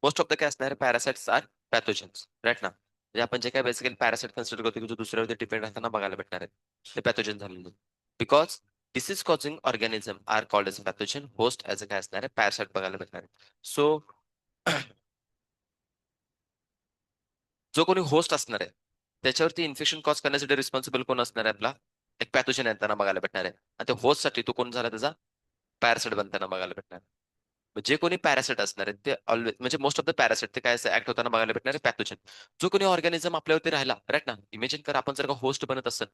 Most of the काय असणार parasites R pathogens, right ना. म्हणजे आपण जे काय बेसिकली पॅरासाइट कन्सिडर करतो की जो दुसऱ्यावरती डिपेंड राहताना बघायला भेटणार आहे ते पॅथोजन झालेले. Because disease causing organism are called as pathogen, host as a काय असणार आहे पॅरासाइट बघायला भेटणार आहे. सो जो कोणी होस्ट असणार आहे त्याच्यावरती इन्फेक्शन कॉज करण्यासाठी रिस्पॉन्सिबल कोण असणार आहे आपला एक पॅथोजन येताना बघायला भेटणार आहे. आणि त्या होस्टसाठी तो कोण झाला त्याचा पॅरासाइट बनताना बघायला भेटणार आहे. जे कोणी पॅरासाइट असणार आहेत ते ऑलवेज म्हणजे मोस्ट ऑफ द पॅरासाइट ते काय ऍक्ट होताना बघायला भेटणार आहे पॅथोजन. जो कोणी ऑर्गॅनिझम आपल्यावरती राहिला, राईट ना. इमेजिन कर आपण जर का होस्ट बनत असेल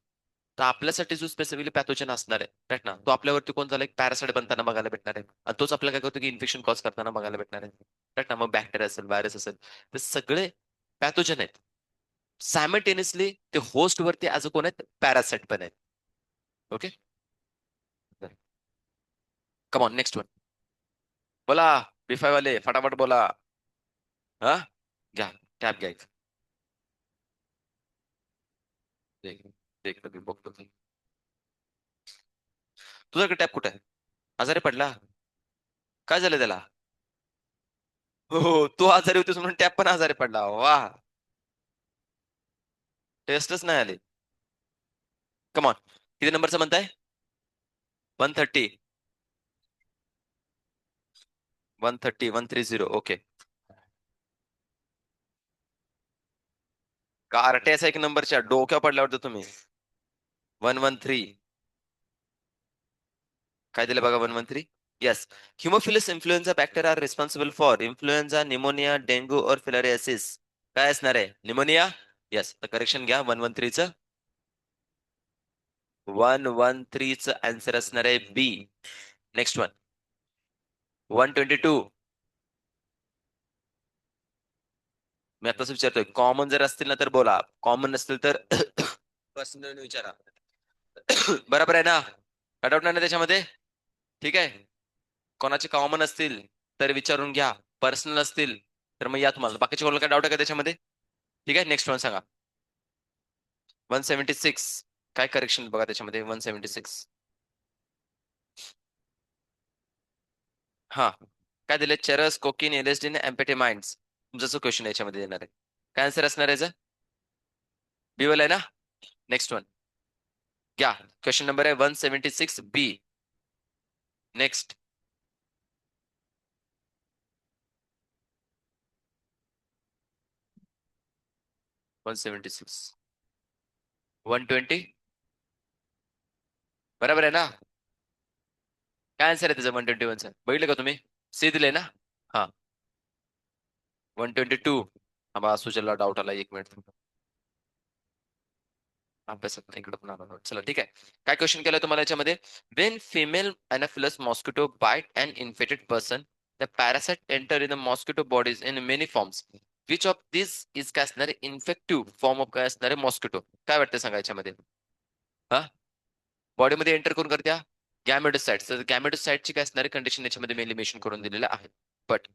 तर आपल्यासाठी जो स्पेसिफिकली पॅथोजन असणार आहे, राईट ना, तो आपल्यावरती कोण झाला एक पॅरासाइट बनताना बघायला भेटणार आहे. आणि तोच आपल्याला काय करतो की इन्फेक्शन कॉज करताना बघायला भेटणार आहे, राईट ना. मग बॅक्टेरिया असेल, व्हायरस असेल, ते सगळे पॅथोजन आहेत. सायमल्टेनियसली ते होस्ट वरती ऍज अ कोण आहेत पॅरासाइट पण आहेत. Okay, come on next one. बोला B5 वाले फटाफट बोला. हा, घ्या टॅब घ्या एक. देख देख मी बघतो ते. तुझ्याकडे टॅब कुठे आहे? आजारी पडला? काय झालं त्याला? हो हो, तू आजारी होतीस म्हणून टॅब पण आजारी पडला. वा, टेस्टच नाही आली. कमॉन, किती नंबरचं म्हणताय? 130. 130 ओके. कार्ट्याचा एक नंबरच्या डोक्या पडल्या होत्या तुम्ही. 113. काय दिलं बघा 113. Yes, haemophilus influenza bacteria are responsible for influenza, pneumonia, dengue or filariasis. काय असणार आहे? निमोनिया. येस, तर करेक्शन घ्या 113चं. 113चं आन्सर असणार आहे बी. Next one. 122. मी आताच विचारतोय, कॉमन जर असतील ना तर बोला, कॉमन नसतील तर पर्सनल विचारा. बरोबर आहे ना? डाऊट नाही ना त्याच्यामध्ये? ठीक आहे. कोणाचे कॉमन असतील तर विचारून घ्या, पर्सनल असतील तर मग या तुम्हाला. बाकीच्या कोणाला काय डाऊट आहे का त्याच्यामध्ये? ठीक आहे, नेक्स्ट वन सांगा. 176. काय करेक्शन बघा त्याच्यामध्ये 176. हा, काय दिले? Charas, cocaine, LSD, एम्पेटेमाइन्स. तुमचा क्वेश्चन याच्यामध्ये येणार आहे. काय आन्सर असणार आहे? बी वाला आहे ना? नेक्स्ट वन घ्या. क्वेश्चन नंबर आहे 176 बी. नेक्स्ट. 176. 120. बरोबर आहे ना? काय आन्सर आहे त्याचं 121चं? बघितलं का तुम्ही? सी दिले ना? हा, 122. हा, सुजलला डाऊट आला, एक मिनिट. अभ्यासात इकडे पण आला. चला ठीक आहे. काय क्वेश्चन केलं तुम्हाला याच्यामध्ये? When female anopheles mosquito bite and infected person, the parasite enter in the mosquito bodies in many forms. Which of this is काय असणार आहे इन्फेक्टिव्ह फॉर्म ऑफ काय असणार आहे मॉस्किटो? काय वाटतं सांगा याच्यामध्ये? हा, बॉडीमध्ये एंटर करून करत्या गॅमेटोसाइट्स. तर गॅमेटोसाइटची काय असणारी कंडिशन याच्यामध्ये मेनली मेन्शन करून दिलेलं आहे. बट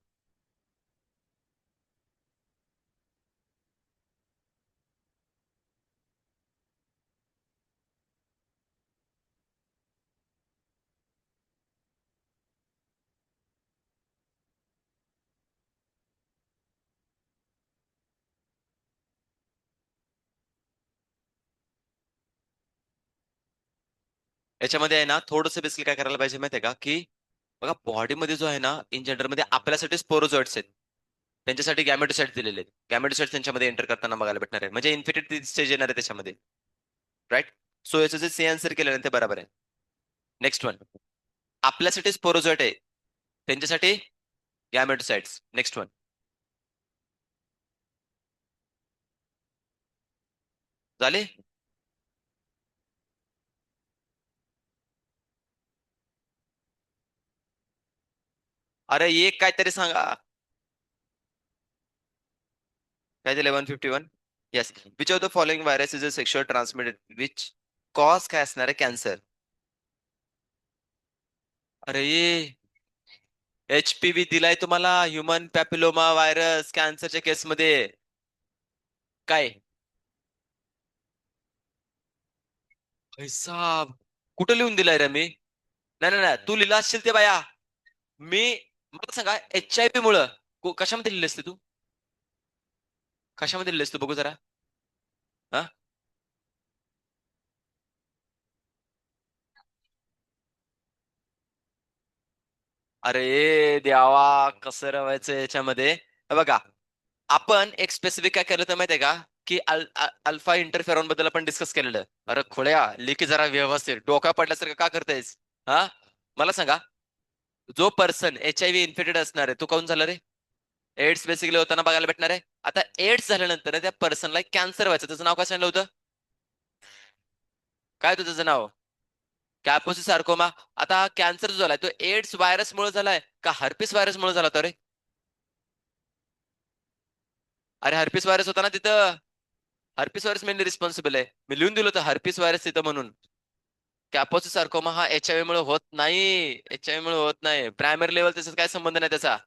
याच्यामध्ये आहे ना थोडंसं बेसिकली काय करायला पाहिजे माहितीये का, की बघा बॉडीमध्ये जो आहे ना इन जनरल मध्ये आपल्यासाठी स्पोरोझोइट्स आहेत, त्यांच्यासाठी गॅमेटोसाइट्स दिलेले आहेत. गॅमेटोसाइट्स त्यांच्यामध्ये एंटर करताना बघायला भेटणार आहे, म्हणजे इन्फेक्टेड स्टेज येणार आहे त्याच्यामध्ये, राईट. सो याचं जे सी आन्सर केलं ते बरोबर आहे. Next one. आपल्यासाठी स्पोरोझोइट आहे, त्यांच्यासाठी गॅमेटोसाइट्स. Next one. झाले? अरे एक काहीतरी सांगा. काय दिलं 151? Yes. Which of the following virus is a sexual transmitted which cause काय असणार आहे कॅन्सर? अरे HPV दिलाय तुम्हाला, ह्युमन पॅपिलोमा व्हायरस कॅन्सरच्या केसमध्ये. काय हिसाब कुठं लिहून दिलाय रे मी? नाही नाही नाही, तू लिहिला असशील ते बाया. मी मला सांगा, HIV मुळे कशामध्ये लिहिलेस ते तू? कशामध्ये लिहिलेस तू बघू जरा. हा. अरे देवा, कसं रवायचं याच्यामध्ये. हे बघा, आपण एक स्पेसिफिक काय केलं तर माहितीये का, की अल्फा इंटरफेरॉन बद्दल आपण डिस्कस केलेलं. अरे खोड्या, लिखी जरा व्यवस्थित, डोका पडल्यासारखं का करतायस? हा, मला सांगा, जो पर्सन HIV इन्फेक्टेड असणार आहे तो काऊन झाला रे? एड्स बेसिकली होताना बघायला भेटणार आहे. आता एड्स झाल्यानंतर त्या पर्सनला कॅन्सर व्हायचं, त्याचं नाव काय सांगितलं होतं? काय होतं त्याचं नाव? कॅपोसी सार्कोमा. आता कॅन्सर जो झालाय तो एड्स व्हायरस मुळे झालाय का हर्पिस व्हायरस मुळे झाला होता रे? अरे हर्पिस व्हायरस होता ना तिथं. हर्पिस व्हायरस मेनली रिस्पॉन्सिबल आहे. मी लिहून दिलं होतं हर्पिस व्हायरस तिथं म्हणून. कॅपोसी सार्कोमा हा HIV मुळे होत नाही. HIV मुळे होत नाही. प्रायमरी लेवल त्याचा काय संबंध नाही त्याचा.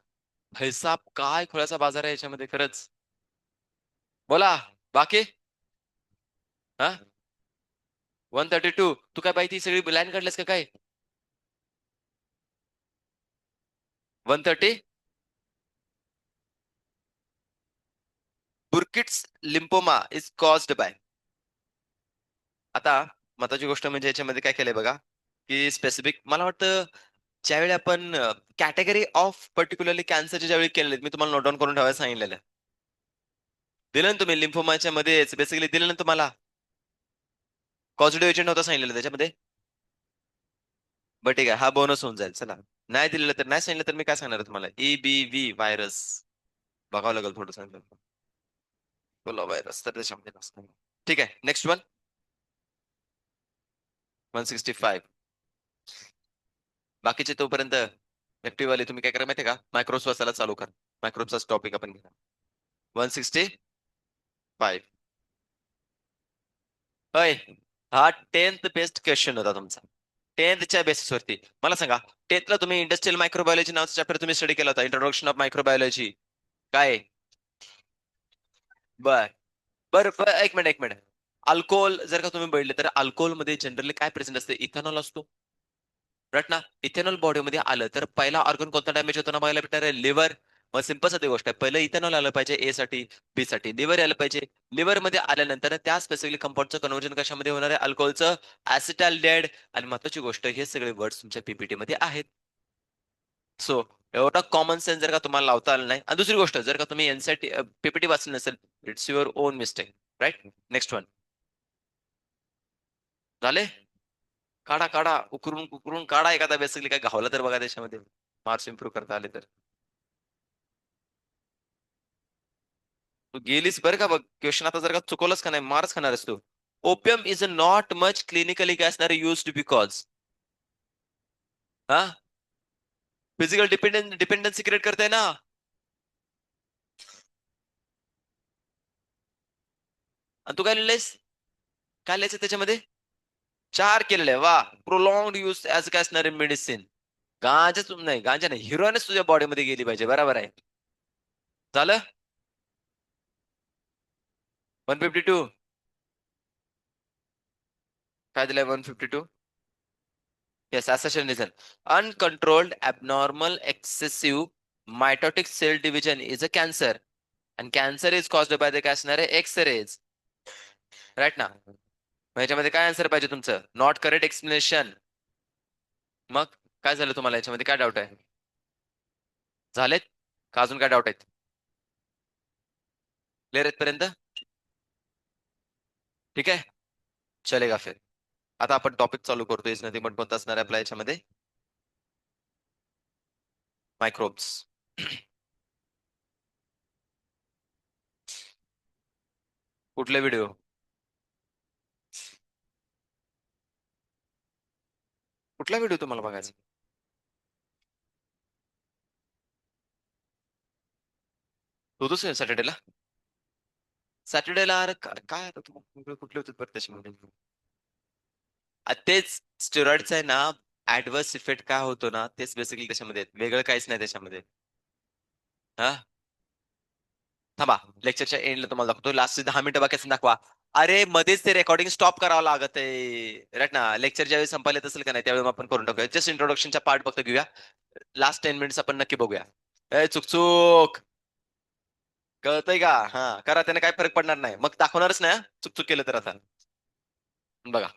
पैसा काय खोळ्याचा बाजार आहे याच्यामध्ये खरंच. बोला. बाकी. हा. 132. तू काय पाहिजे सगळी लाईन काढलीस का काय? 130. बुर्किट्स लिम्पोमा इज कॉज्ड बाय. आता महत्वाची गोष्ट म्हणजे याच्यामध्ये काय केलंय बघा, की स्पेसिफिक मला वाटतं ज्यावेळी आपण कॅटेगरी ऑफ पर्टिक्युलरली कॅन्सरचे ज्यावेळी केलेले मी तुम्हाला नोट डाऊन करून ठेवायला सांगितलेलं. दिलं ना तुम्ही लिम्फोमाच्या मध्येच बेसिकली दिलं ना तुम्हाला. पॉझिटिव्ह एजंट होता सांगितलेलं त्याच्यामध्ये. बरं ठीक आहे, हा बोनस होऊन जाईल चला. नाही दिलेलं तर नाही सांगितलं तर मी काय सांगणार तुम्हाला, EBV व्हायरस. बघावं लागेल थोडं सांगितलं. बोला व्हायरस तर त्याच्यामध्ये नसतं. ठीक आहे, नेक्स्ट वन. 165. बाकीचे तोपर्यंत ऍक्टिव्ह वाले तुम्ही काय करा माहितीये का, मायक्रोस वाचायला चालू करा. मायक्रोसचाच टॉपिक आपण घेणार. 165. होय. हा 10th बेस्ट क्वेश्चन होता तुमचा. 10thच्या बेसिसवरती मला सांगा, 10thला तुम्ही इंडस्ट्रियल मायक्रोबायोलॉजी नावाचा चॅप्टर तुम्ही स्टडी केला होता, इंट्रोडक्शन ऑफ मायक्रोबायोलॉजी. काय? बर बर बर, एक मिनिट एक मिनिट. अल्कोहोल जर का तुम्ही बघितलं तर अल्कोहोल मध्ये जनरली काय प्रेझेंट असते? इथेनॉल असतो. राईट ना. इथेनॉल बॉडीमध्ये आलं तर पहिला ऑर्गन कोणता डॅमेज होताना बघायला भेटणार आहे? लिव्हर. मग सिंपल साधी गोष्ट आहे, पहिलं इथेनॉल आलं पाहिजे ए साठी, बी साठी लिव्हर आलं पाहिजे. लिव्हर मध्ये आल्यानंतर त्या स्पेसिफिक कंपाऊंडचं कन्व्हर्जन कशामध्ये होणार आहे? अल्कोहोलचं ऍसिटाल्डेड. आणि महत्वाची गोष्ट, हे सगळे वर्ड्स तुमच्या पीपीटी मध्ये आहेत. सो एवढा कॉमन सेन्स जर का तुम्हाला लावता आलं नाही, आणि दुसरी गोष्ट जर का तुम्ही एनसाठी पीपीटी वाचली नसेल, it's your own mistake. Right. Next one. झाले. काढा काढा, उकरून उकरून काढा एखादा बेसिकली काय घावलं तर बघा त्याच्यामध्ये. मार्क्स इम्प्रूव्ह करता आले तर. तू गेलीस बरं का बघ, क्वेश्चन आता जर का चुकवलंस का नाही मार्क्स खाणारस तू. Opium is a not much clinically काय असणार युज बिकॉज. हा. फिजिकल डिपेंडन्सी क्रिएट करताय ना. आणि तू काय लिहिलंयस? काय लिहायचं त्याच्यामध्ये? 4 केलेलं आहे वा. प्रोलॉंग यूज ऍज काय असणार मेडिसिन. गांजाच नाही, गांजा नाही, हिरोईनच तुझ्या बॉडीमध्ये गेली पाहिजे, बरोबर आहे. झालं. 152. काय दिलंय 152? Yes, association reason. Uncontrolled abnormal excessive mitotic cell division is a cancer. आणि cancer is caused by the काय असणार आहे? X raise. राईट ना. मग याच्यामध्ये काय आन्सर पाहिजे तुमचं? Not correct explanation. मग काय झालं तुम्हाला याच्यामध्ये काय डाऊट आहे? झालेत का अजून काय डाऊट आहेत? क्लिअर आहेत? ठीक आहे, चलेगा फिर. आता आपण टॉपिक चालू करतोय नदी पण कोणता असणार आहे आपल्या याच्यामध्ये? मायक्रोब्स. कुठले व्हिडिओ? कुठला व्हिडिओ तुम्हाला बघायचा? तो दुसऱ्या सॅटर्डेला. सॅटर्डेला अरे काय आता कुठले होते बरं त्याच्यामध्ये? तेच स्टेरॉइडचा आहे ना. ऍडव्हर्स इफेक्ट काय होतो ना, तेच बेसिकली त्याच्यामध्ये वेगळं काहीच नाही त्याच्यामध्ये. हा. थांबा, लेक्चरच्या एंडला तुम्हाला दाखवतो, लास्ट 10 मिनिटं बाकी दाखवा. अरे मध्येच ते रेकॉर्डिंग स्टॉप करावं लागत आहे राईट ना. लेक्चर ज्यावेळी संपायला असेल का नाही त्यावेळी आपण करून टाकूया. जस्ट इंट्रोडक्शनचा पार्ट फक्त घेऊया. लास्ट 10 मिनिट्स आपण नक्की बघूया. ए चुक चूक. कळतंय का? हा करा, त्याने काय फरक पडणार नाही, मग दाखवणारच नाही चुक चुक केलं तर. आता बघा,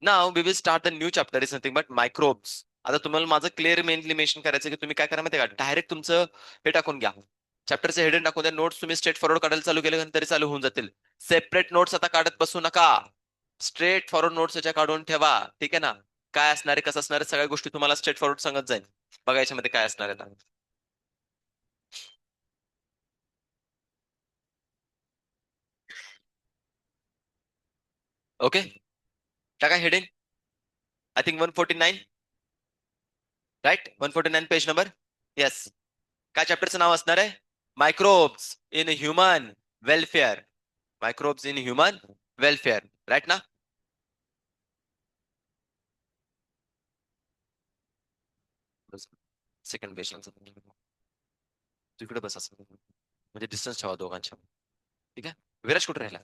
now we will start the new chapter is nothing but microbes. आता तुम्हाला माझं क्लिअर मेनली मेन्शन करायचं की तुम्ही काय करा माहिती का, डायरेक्ट तुमचं हे टाकून घ्या, चॅप्टरचे हेडिंग टाकून द्या, नोट्स तुम्ही स्ट्रेट फॉरवर्ड काढायला चालू केले तरी चालू होऊन जातील. सेपरेट नोट्स आता काढत बसू नका, स्ट्रेट फॉरवर्ड नोट्स याच्या काढून ठेवा, ठीक आहे ना. काय असणार आहे कसं असणार आहे सगळ्या गोष्टी तुम्हाला स्ट्रेट फॉरवर्ड सांगत जाईल. बघा याच्यामध्ये काय असणार आहे. ओके, टाका heading. I think 149, right, 149 page number. Yes. काय चॅप्टरचं नाव असणार आहे? Microbes in human welfare. Microbes in human welfare, right ना. सेकंड पेज तिकडे बस, असं म्हणजे डिस्टन्स ठेवा दोघांच्या. ठीक आहे, विराज कुठे राहिला?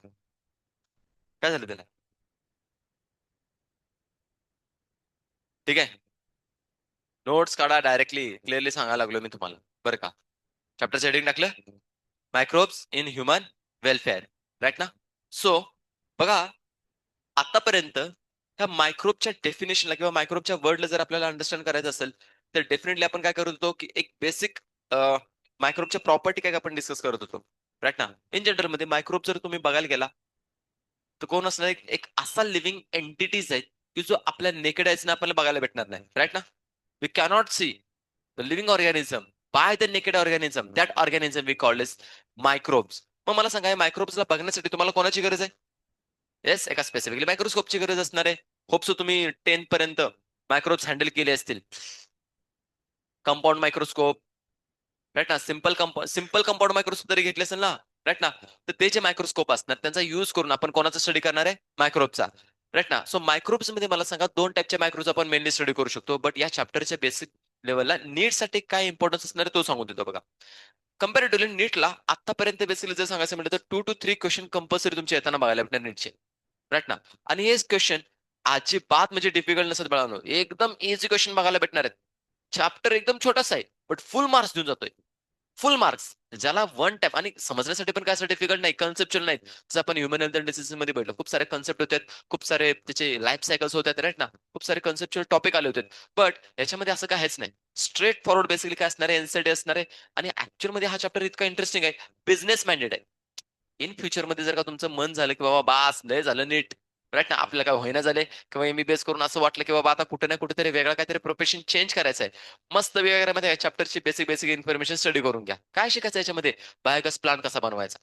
काय झालं त्याला? ठीक आहे, नोट्स काढा डायरेक्टली, क्लिअरली सांगायला लागलो मी तुम्हाला, बरं का. चॅप्टरचं हेडिंग टाकलं, microbes in human welfare, right ना. सो बघा, आतापर्यंत ह्या मायक्रोबच्या डेफिनेशनला किंवा मायक्रोबच्या वर्डला जर आपल्याला अंडरस्टँड करायचं असेल तर डेफिनेटली आपण काय करत होतो की एक बेसिक मायक्रोबच्या प्रॉपर्टी काय आपण डिस्कस करत होतो, राईट ना. इन जनरल मध्ये मायक्रोब जर तुम्ही बघायला गेला तर कोण असणार, एक असा लिव्हिंग एंटिटीज आहेत की जो आपल्या नेकेड आयजने आपल्याला बघायला भेटणार नाही, राईट ना. We cannot see the living organism by the naked organism, that organism we called is microbes. मग मला सांगा, मायक्रोब्सला बघण्यासाठी तुम्हाला कोणाची गरज आहे? येस, एका स्पेसिफिकली मायक्रोस्कोपची गरज असणार आहे. होप सो तुम्ही 10th पर्यंत मायक्रोब्स हँडल केले असतील. कंपाऊंड मायक्रोस्कोप, राईट ना, सिंपल कंपाऊंड मायक्रोस्कोप जरी घेतले असेल ना, राईट ना, तर ते जे मायक्रोस्कोप असणार त्यांचा युज करून आपण कोणाचा स्टडी करणार आहे? मायक्रोबचा, राईट ना. सो मायक्रोब्स मध्ये मला सांगा, दोन टाईपच्या मायक्रोब्स आपण मेनली स्टडी करू शकतो, बट या चॅप्टरच्या बेसिक लेवलला नीटसाठी काय इम्पॉर्टन्स असणार आहे तो सांगून देतो बघा. कम्पॅरेटिव्हली नीटला आतापर्यंत बेसिकली जर सांगायचं म्हटलं तर 2 to 3 क्वेश्चन कंपल्सरी तुमच्या येताना बघायला भेटणार नीटचे, राईट ना. आणि हेच क्वेश्चन अजिबात म्हणजे डिफिकल्ट नसत बाळांनो, एकदम इझी क्वेश्चन बघायला भेटणार आहेत. चॅप्टर एकदम छोटासा आहे बट फुल मार्क्स देऊन जातोय, फुल मार्क्स. ज्याला वन टाइम आणि समजण्यासाठी पण काय असं डिफिकल्ट नाही, कन्सेप्च्युअल नाही. जसं आपण ह्युमन हेल्थ अँड डिसीज मध्ये बैठलो, खूप सारे कन्सेप्ट होते, खूप सारे त्याचे लाईफ सायकल्स होत्या, राईट ना. खूप सारे कन्सेप्च्युअल टॉपिक आले होते, बट याच्यामध्ये असं काहीच नाही. स्ट्रेट फॉरवर्ड बेसिकली काय असणार आहे, एनसीडी असणार आहे. आणि ऍक्च्युअल मध्ये हा चॅप्टर इतका इंटरेस्टिंग आहे, बिझनेस माइंडेड आहे. इन फ्युचर मध्ये जर का तुमचं मन झालं की बाबा बास लय झालं नीट, राईट ना, आपल्याला काय होईना झाले किंवा एमबीबीएस करून असं वाटलं की बाबा आता कुठे ना कुठेतरी वेगळा काहीतरी प्रोफेशन चेंज करायचं आहे, मस्त वेगळ्या मध्ये चॅप्टरची बेसिक बेसिक इन्फॉर्मेशन स्टडी करून घ्या. काय शिकायचं याच्यामध्ये? बायोगॅस प्लांट कसा बनवायचा,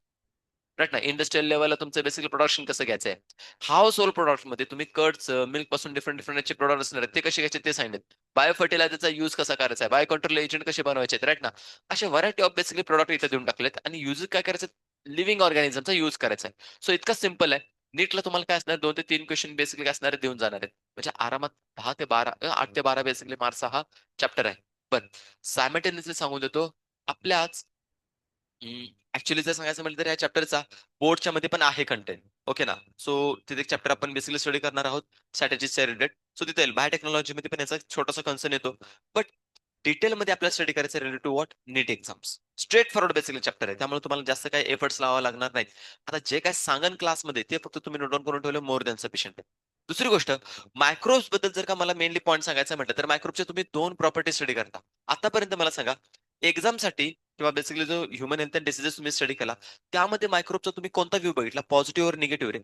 राईट ना. इंडस्ट्रियल लेवलला तुमचं बेसिकली प्रोडक्शन कसं घ्यायचंय. हाऊस होल्ड प्रोडक्ट मध्ये तुम्ही कर्डचं मिल्क पासून डिफरंट डिफरंट प्रोडक्ट असणार आहेत, ते कसे घ्यायचे ते सांगितले. बायो फर्टिलायझरचा युज कसा करायचा आहे, बायो कंट्रोल एजंट कसे बनवायचे, राईट ना. अशा व्हरायटी ऑफ बेसिकली प्रोडक्ट इथे देऊन टाकलेत आणि युज काय करायचं, लिव्हिंग ऑर्गॅनिझमचा युज करायचा आहे. सो इतका सिम्पल आहे. नीटला तुम्हाला काय असणार, 2 ते 3 क्वेश्चन बेसिकली काय असणार देऊन जाणार आहेत, म्हणजे आरामात 10 ते 12 8 ते 12 बेसिकली मार्क्सचा हा चॅप्टर आहे. पण सायमल्टेनियसली सांगून देतो, आपल्याच ऍक्च्युली जर सांगायचं म्हटलं तर या चॅप्टरचा बोर्डच्या मध्ये पण आहे कंटेंट, ओके ना. सो तिथे चॅप्टर आपण बेसिकली स्टडी करणार आहोत, स्ट्रॅटेजीच्या रिलेटेड. सो तिथे येईल बायोटेक्नॉलॉजी मध्ये पण याचा छोटासा कन्सर्न येतो, बट डिटेलमध्ये आपल्याला स्टडी करायचं related to what, NEET exams. Straight forward basically chapter आहे, त्यामुळे तुम्हाला जास्त काही एफर्ट्स लावावं लागणार नाही. आता जे काय सांगन क्लासमध्ये ते फक्त तुम्ही नोट डाऊन करून ठेवलं, मोर दॅन सफिशियंट आहे. दुसरी गोष्ट, मायक्रोब्स बद्दल जर का मला मेनली पॉईंट सांगायचं म्हटलं तर मायक्रोबच्या तुम्ही 2 प्रॉपर्टी स्टडी करता. आतापर्यंत मला सांगा, एक्झामसाठी किंवा बेसिकली जो ह्युमन हेल्थ अँड डिसीजेस तुम्ही स्टडी केला, त्यामध्ये मायक्रोबचा तुम्ही कोणता व्ह्यू बघितला, पॉझिटिव्ह और निगेटिव्ह रे?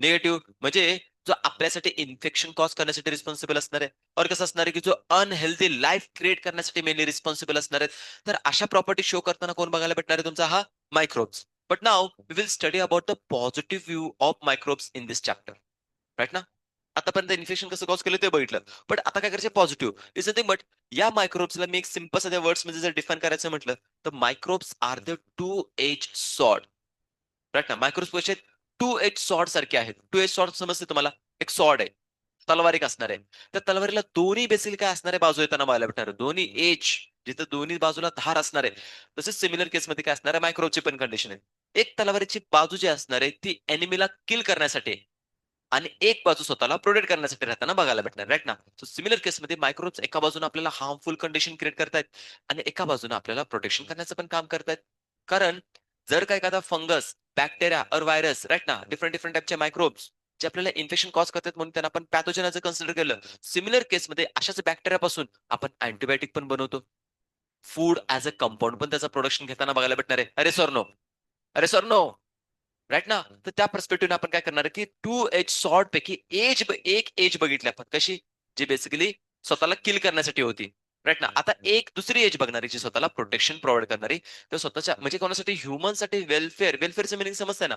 निगेटिव्ह म्हणजे जो आपल्यासाठी इन्फेक्शन कॉज करण्यासाठी रिस्पॉन्सिबल असणार आहे, और कसं असणार आहे की जो अनहेल्दी लाईफ क्रिएट करण्यासाठी मेनली रिस्पॉन्सिबल असणार आहेत. तर अशा प्रॉपर्टी शो करताना कोण बघायला भेटणार आहे? तुमचा हा microbes. But now we will study about the positive view of microbes in this chapter, right ना. आतापर्यंत इन्फेक्शन कसं कॉज केलं ते बघितलं, बट आता काय करायचं, पॉझिटिव्ह इज नथिंग बट या मायक्रोब्सला मी एक सिंपल साध्या वर्ड्स मध्ये जर डिफाईन करायचं म्हटलं तर microbes are the two edge sword, right ना. मायक्रोब्स कसे टू एज सॉर्ड सारखे आहेत. टू एज सॉर्ड समजते तुम्हाला? एक सॉर्ड आहे, तलवार एक असणार आहे. त्या तलवारीला दोन्ही बेसिकली काय असणार आहे, बाजू येताना बघायला भेटणार आहे. दोन्ही एज, जिथे दोन्ही बाजूला धार असणार आहे. तसेच सिमिलर केसमध्ये काय असणार आहे, मायक्रोची पण कंडिशन आहे. एक तलवारीची बाजू जी असणार आहे ती एनिमीला किल करण्यासाठी आहे, आणि एक बाजू स्वतःला प्रोटेक्ट करण्यासाठी राहताना बघायला भेटणार, राईट ना. सो सिमिलर केसमध्ये मायक्रोब्स एका बाजूने आपल्याला हार्मफुल कंडिशन क्रिएट करतायत आणि एका बाजूने आपल्याला प्रोटेक्शन करण्याचं पण काम करतायत. कारण जर का एखादा फंगस, बॅक्टेरिया और व्हायरस, राईट ना, डिफरंट डिफरंट टाईपचे मायक्रोब्स जे आपल्याला इन्फेक्शन कॉज करतात म्हणून त्यांना आपण पॅथोजन कन्सिडर केलं. सिमिलर केसमध्ये अशाच बॅक्टेरियापासून आपण अँटीबायोटिक पण बनवतो. फूड ऍज अ कंपाऊंड पण त्याचं प्रोडक्शन घेताना बघायला भेटणार आहे. अरे सर नो, अरे सर नो, राईट ना. तर त्या पर्स्पेक्टिव्ह आपण काय करणार की टू एज सॉर्ट पैकी एक एज बघितली आपण कशी, जी बेसिकली स्वतःला किल करण्यासाठी होती, राईट ना. आता एक दुसरी एज बघणारी जी स्वतःला प्रोटेक्शन प्रोव्हाइड करणारी, तर स्वतःच्या म्हणजे कोणासाठी ह्युमनसाठी वेलफेअरचं मिनिंग समजतंय ना,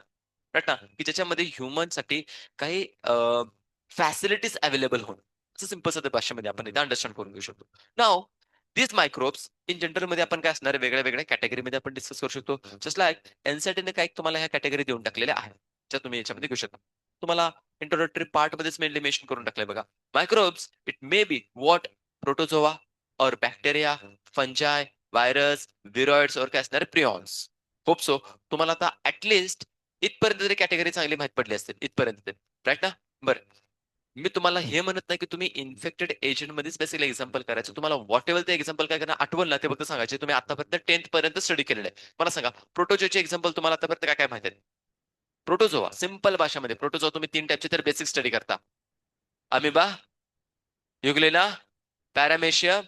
राईट ना, की ज्याच्यामध्ये ह्युमनसाठी काही फॅसिलिटीज अवेलेबल होणं, असं सिंपल साध्या भाषेमध्ये आपण इथे अंडरस्टँड करून घेऊ शकतो. नाव दिस मायक्रोब्स इन जनरल मध्ये आपण काय असणार वेगळ्या वेगळ्या कॅटेगरीमध्ये आपण डिस्कस करू शकतो. जस्ट लाईक एनसीईआरटीने काही तुम्हाला ह्या कॅटेगरी देऊन टाकलेल्या आहेत, ज्या तुम्ही याच्यामध्ये घेऊ शकता. तुम्हाला इंट्रोडक्टरी पार्ट मध्येच मेनली मेन्शन करून टाकलंय बघा. Microbes it may be what protozoa और बॅक्टेरिया, फंजाय, व्हायरस, विरॉइड्स और काय असणार प्रिऑन्स. होप सो तुम्हाला आता ऍटलिस्ट इथपर्यंत तरी कॅटेगरी चांगली माहित पडली असतील इथपर्यंत, राईट ना. बरं, मी तुम्हाला हे म्हणत नाही की तुम्ही इन्फेक्टेड एजंट मध्येच बेसिकली एक्झाम्पल करायचं. तुम्हाला व्हॉट एव्हर ते एक्झाम्पल काय करणार आठवलं ना ते फक्त सांगायचे. तुम्ही आतापर्यंत 10th पर्यंत स्टडी केलेलं आहे. मला सांगा प्रोटोजोचे एक्झाम्पल तुम्हाला आतापर्यंत काय काय माहिती आहे? प्रोटोजोआ सिंपल भाषेमध्ये प्रोटोजोआ तुम्ही 3 टाईपचे तर बेसिक स्टडी करता. अमिबा, युग्लेना, पॅरामेशियम,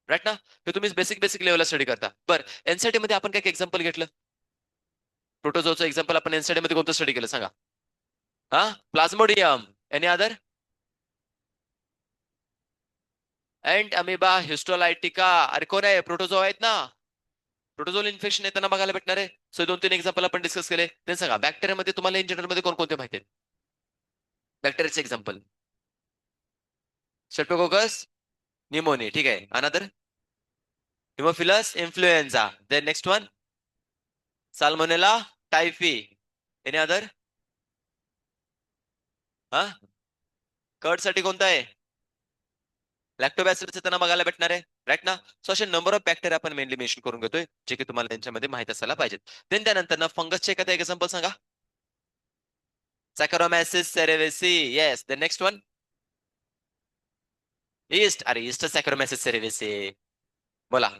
राईट ना. हे तुम्ही बेसिक बेसिक लेवलला स्टडी करता. बरं, एनसीईआरटी मध्ये आपण काय एक्झाम्पल घेतलं? प्रोटोजोचं एक्झाम्पल आपण एनसीईआरटी मध्ये कोणतं स्टडी केलं सांगा? हा, plasmodium. Any other? And amoeba, histolytica. अरे कोण आहे? प्रोटोझोआ आहेत ना. प्रोटोझोल इन्फेक्शन येताना बघायला भेटणार आहे. सो 2-3 एक्झाम्पल आपण डिस्कस केले. ते सांगा बॅक्टेरियामध्ये तुम्हाला इन जनरल मध्ये कोणकोणते माहिती आहेत? बॅक्टेरियाचे एक्झाम्पल. स्ट्रेप्टोकोकस, निमोनी, ठीक आहे. Another? Haemophilus influenzae. Then next one salmonella typhi. Any other? हा, कर्ड साठी कोणता आहे? लॅक्टोबॅसिलस त्यांना बघायला भेटणार आहे, राईट ना. सो असे नंबर ऑफ बॅक्टेरिया आपण मेनली मेन्शन करून घेतोय, जे की तुम्हाला त्यांच्यामध्ये माहित असायला पाहिजेत. देन त्यानंतर ना फंगसचे एखादा एक्झाम्पल सांगा. Saccharomyces cerevisiae. Yes. The next one yeast. अरे ईस्ट सॅक्रोमॅसिस सेरेवेसी. बोला.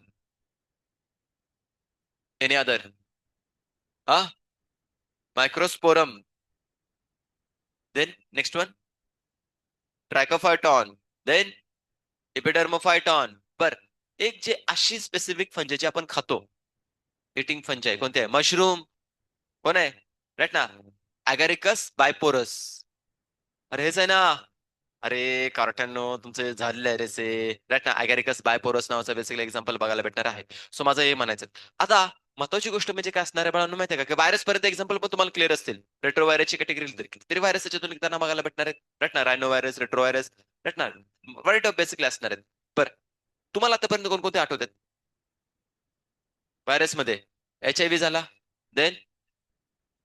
Any other? हा, microsporum. Then next one trichophyton. Then epidermophyton. बर, एक जे अशी स्पेसिफिक फंजे जे आपण खातो, इटिंग फंजे कोणते आहे? मशरूम. कोण आहे? राईट ना, अगॅरिकस बायपोरस. अरे हेच आहे ना. अरे कार्ट्यानो तुमचे झालेले आहे रे से, राईट ना. अगॅरिकस बायपोरस नावाचं बेसिकली एक्झाम्पल बघायला भेटणार आहे. सो माझं हे म्हणायचं आता महत्वाची गोष्ट म्हणजे काय असणार आहे बाळांनो माहिती आहे का, की व्हायरस पर्यंत एक्झाम्पल पण तुम्हाला क्लिअर असतील. रेट्रो व्हायरसची कॅटेगरी तरी व्हायरस त्याच्यातून निघताना बघायला भेटणार आहेत, राईट ना. रायनो व्हायरस, रेट्रो व्हायरस, राईट ना. व्हरायटी ऑफ बेसिकली असणार आहेत. बरं, तुम्हाला आतापर्यंत कोणकोणते आठवतात व्हायरसमध्ये? HIV झाला. देन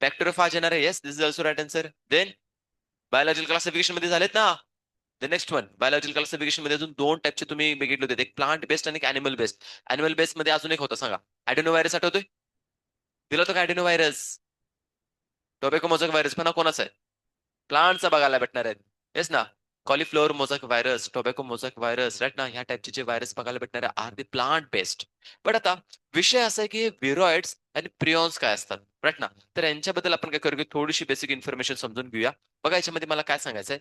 बॅक्टेरियोफाज येणार आहे. Yes, this is also right answer. Then biological classification मध्ये झालेत ना. The next one biological classification मध्ये अजून 2 टाईपचे तुम्ही बघितले होते, एक प्लांट बेस्ड आणि एक अॅनिमल बेस्ड. अॅनिमल बेस्ड मध्ये अजून एक होता सांगा. ऍडेनो व्हायरस आठवतोय? दिला होता का ऍडेनो व्हायरस? टोबॅको मोझॅक व्हायरस पण हा कोणाचा आहे? प्लांटचा बघायला भेटणार आहेत. येस ना. Cauliflower mosaic virus, tobacco mosaic virus, right ना. ह्या टाईपचे जे व्हायरस बघायला भेटणार आहे आर दी प्लांट बेस्ड. पण आता विषय असा आहे की विरॉइड्स आणि प्रिऑन्स काय असतात, राईट ना. तर यांच्याबद्दल आपण काय करू की थोडीशी बेसिक इन्फॉर्मेशन समजून घेऊया. बघा याच्यामध्ये मला काय सांगायचंय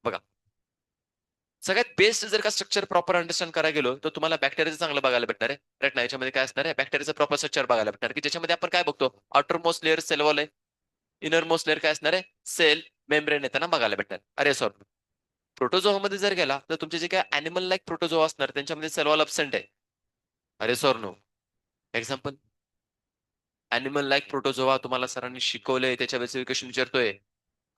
बघा. सगळ्यात बेस्ट जर का स्ट्रक्चर प्रॉपर अंडरस्टँड करायला गेलो तर तुम्हाला बॅक्टेरियाचं चांगलं बघायला भेटणार आहे, राईट ना. याच्यामध्ये काय असणार आहे बॅक्टेरियाचं प्रॉपर स्ट्रक्चर बघायला भेटणार की ज्याच्यामध्ये आपण काय बघतो outer most layer cell wall आहे, इनर मोस्ट लेअर काय असणार आहे सेल मेम्ब्रेन येताना बघायला भेटणार. अरे सॉरी, प्रोटोझोआ मध्ये जर गेला तर तुमचे जे काय अॅनिमल लाईक प्रोटोझोआ असणार त्यांच्यामध्ये सेल वॉल अब्सेंट आहे. अरे sorry no. Example animal like protozoa तुम्हाला सरांनी शिकवलंय त्याच्या स्पेसिफिकेशन विचारतोय.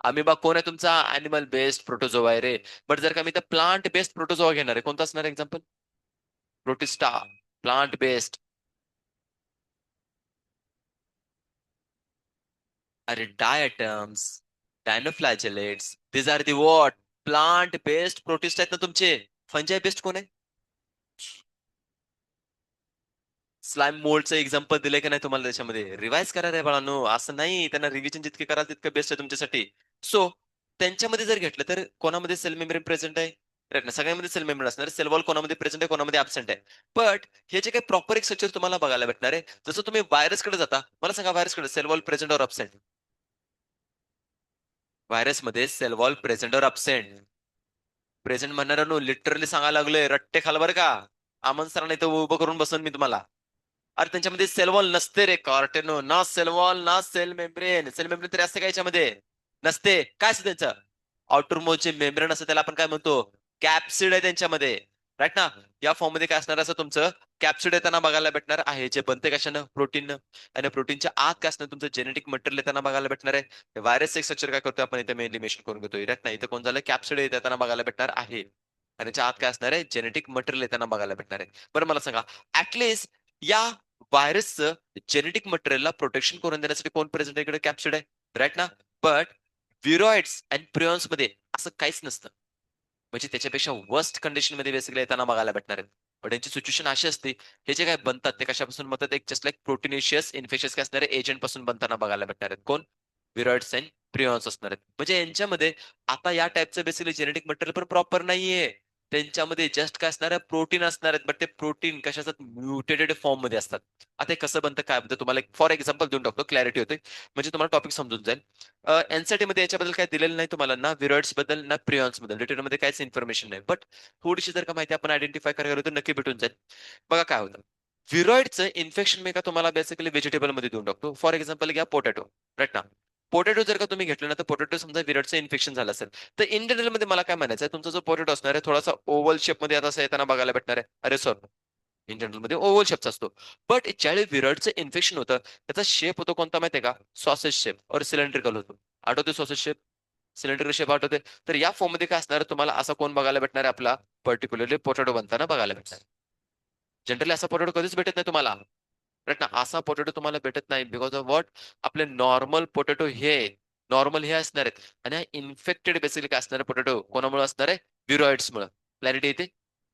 अमिबा कोण आहे तुमचा? अॅनिमल बेस्ड प्रोटोझोआ आहे रे. बट जर का मी तर प्लांट बेस्ड प्रोटोझोआ घेणार आहे कोणता असणार एक्झाम्पल? प्रोटिस्टा. Plant based. अरे diatoms, dinoflagellates, this are the what plant based protist आहेत ना तुमचे. फंजाय बेस्ड कोण आहे? स्लाइम मोल्डचं एक्झाम्पल दिलंय का नाही तुम्हाला? त्याच्यामध्ये रिवाइज करा रे बाळांनो, असं नाही. त्यांना रिव्हिजन जितके कराल तितकं बेस्ट आहे तुमच्यासाठी. सो त्यांच्यामध्ये जर घेतलं तर कोणामध्ये सेल मेम्ब्रेन प्रेझेंट आहे? राईट ना, सगळ्यांमध्ये सेल मेंब्रेन असणार, सेल वॉल कोणामध्ये प्रेझेंट आहे कोणामध्ये ऍबसेंट आहे. बट हे जे काही प्रॉपर एक स्ट्रक्चर तुम्हाला बघायला भेटणार आहे, जसं तुम्ही व्हायरसकडे जाता, मला सांगा व्हायरसकडे सेल वॉल प्रेझेंट और ऍबसेंट? व्हायरसमध्ये सेल वॉल प्रेझेंट और ऍबसेंट? प्रेझेंट म्हणणाऱ्यानो लिटरली सांगायला लागलोय, रट्टे खाल बरं का. आमन सरांना इथं उभं करून बसन मी तुम्हाला. अरे त्यांच्यामध्ये सेल वॉल नसते रे कॉर्टेनो, ना सेल वॉल ना सेल मेम्ब्रेन. सेल मेम्ब्रेन तरी असते का याच्यामध्ये? नसते. काय असतं त्यांचं? आउटरमोस्ट जे मेम्ब्रेन असतं त्याला आपण काय म्हणतो? कॅप्सिड आहे त्यांच्यामध्ये. राईट ना? या फॉर्म मध्ये काय असणार असं तुमचं कॅप्सिड येताना बघायला भेटणार आहे, जे बनते कशानं? प्रोटीन. आणि प्रोटीनच्या आत काय असणार तुमचं जेनेटिक मटेरियल येताना बघायला भेटणार आहे. व्हायरस एक स्ट्रक्चर काय करतो आपण इथे मेनली मेन्शन करून घेतोय. राईट ना? इथं कोण झालं? कॅप्सिड येताना बघायला भेटणार आहे. आणि त्याच्या आत काय असणार आहे? जेनेटिक मटेरियल येताना बघायला भेटणार आहे. बरं मला सांगा, ऍटलिस्ट या व्हायरसचं जेनेटिक मटेरियलला प्रोटेक्शन करून देण्यासाठी कोण प्रेझेंट इकडे? कॅप्सिड आहे. राईट ना? बट विरॉइड्स अँड प्रियॉन्स मध्ये असं काहीच नसतं. म्हणजे त्याच्यापेक्षा वर्स्ट कंडिशन मध्ये बेसिकली येताना बघायला भेटणार आहेत. पण यांची सिच्युएशन अशी असते, हे जे काय बनतात ते कशापासून बनतात? एक जस्ट लाईक प्रोटिनेशियस इन्फेक्शियस काय असणारे एजंट पासून बनताना बघायला भेटणार आहेत. कोण? विरॉइड्स अँड प्रियॉन्स असणार आहेत. म्हणजे यांच्यामध्ये आता या टाईपचं बेसिकली जेनेटिक मटेरियल पण प्रॉपर नाहीये. त्यांच्यामध्ये जस्ट काय असणार आहे? प्रोटीन असणार आहेत. बट ते प्रोटीन कशाचं? म्युटेटेड फॉर्म मध्ये असतात. आता हे कसं बनतं काय बनतं तुम्हाला एक फॉर एक्झाम्पल देऊन टाकतो, क्लॅरिटी होते म्हणजे तुम्हाला टॉपिक समजून जाईल. एनसीईआरटी मध्ये याच्याबद्दल काय दिलेलं नाही तुम्हाला, ना विरॉइड्स बद्दल ना प्रियॉन्स बद्दल डिटेल मध्ये काहीच इन्फॉर्मेशन नाही. बट थोडीशी जर का माहिती आपण आयडेंटिफाय करायला गेलो तर नक्की भेटून जाईल. बघा काय होतं, विरॉइडचं इन्फेक्शन मी का तुम्हाला बेसिकली व्हेजिटेबल मध्ये देऊन टाकतो. फॉर एक्झाम्पल घ्या पोटॅटो. राईट ना? पोटॅटो जर का तुम्ही घेतलं ना, तर पोटॅटो समजा विरॉइडचं इन्फेक्शन झालं असेल, तर इन जनरल मध्ये मला काय म्हणायचं आहे, तुमचा जो पोटॅटो असणार आहे थोडासा ओव्हल शेप मध्ये आता असं येताना बघायला भेटणार आहे. अरे सॉरी, इन जनरल मध्ये ओव्हल शेपचा असतो. बट ज्यावेळी विरॉइडचं इन्फेक्शन होतं, त्याचा शेप होतो कोणता माहितीये का? सॉसेज शेप और सिलेंड्रिकल होतो. आठवते सॉसेज शेप? सिलेंड्रिकल शेप आठवते? तर या फॉर्म मध्ये काय असणार आहे, तुम्हाला असा कोण बघायला भेटणार आहे आपला पर्टिक्युलरली पोटॅटो बनताना बघायला भेटणार. जनरली असा पोटॅटो कधीच भेटत नाही तुम्हाला. राईट ना? असा पोटॅटो तुम्हाला भेटत नाही बिकॉज ऑफ व्हॉट? आपले नॉर्मल पोटॅटो हे नॉर्मल हे असणार आहेत. आणि इन्फेक्टेड बेसिकली काय असणार आहे पोटॅटो कोणामुळे असणार आहे? विरॉइड्समुळे. क्लॅरिटी येते?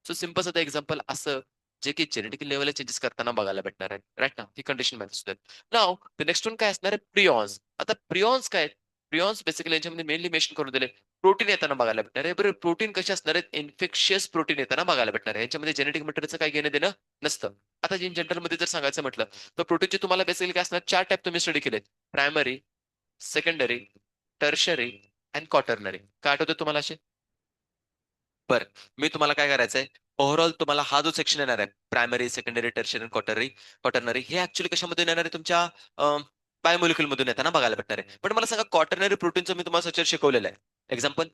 सो सिम्पल साधं एक्झाम्पल असं, जे की जेनेटिक लेवलला चेंजेस करताना बघायला भेटणार आहे. राईट ना? ही कंडिशन माहिती असते. नाव द नेक्स्ट वन काय असणार आहे? प्रियॉन्स. आता प्रियॉन्स काय? प्रियॉन्स बेसिकली याच्यामध्ये मेनली मेन्शन करून दिले प्रोटीन येताना बघायला भेटणार आहे. बरं प्रोटीन कसे असणार आहेत? इन्फेक्शियस प्रोटीन येताना बघायला भेटणार आहे. याच्यामध्ये जेनेटिक मटेरियलचं काही घेणं देणं नसतं. आता इन जनरल मध्ये जर सांगायचं म्हटलं, तर प्रोटीनचे तुम्हाला बेसिकली काय असणार? 4 टाईप तुम्ही स्टडी केलेत. Primary, secondary, tertiary and quaternary. काय आठवतं तुम्हाला असे? बरं, मी तुम्हाला काय करायचंय, ओव्हरऑल तुम्हाला हा जो सेक्शन येणार आहे primary, secondary, tertiary, quaternary quaternary हे ऍक्च्युली कशामधून येणार आहे? तुमच्या बायोमोलिक्युल मधून येताना बघायला भेटणार आहे. पण मला सांगा क्वाटर्नरी प्रोटीनचं मी तुम्हाला सचिन शिकवलेलं आहे. एक्झाम्पल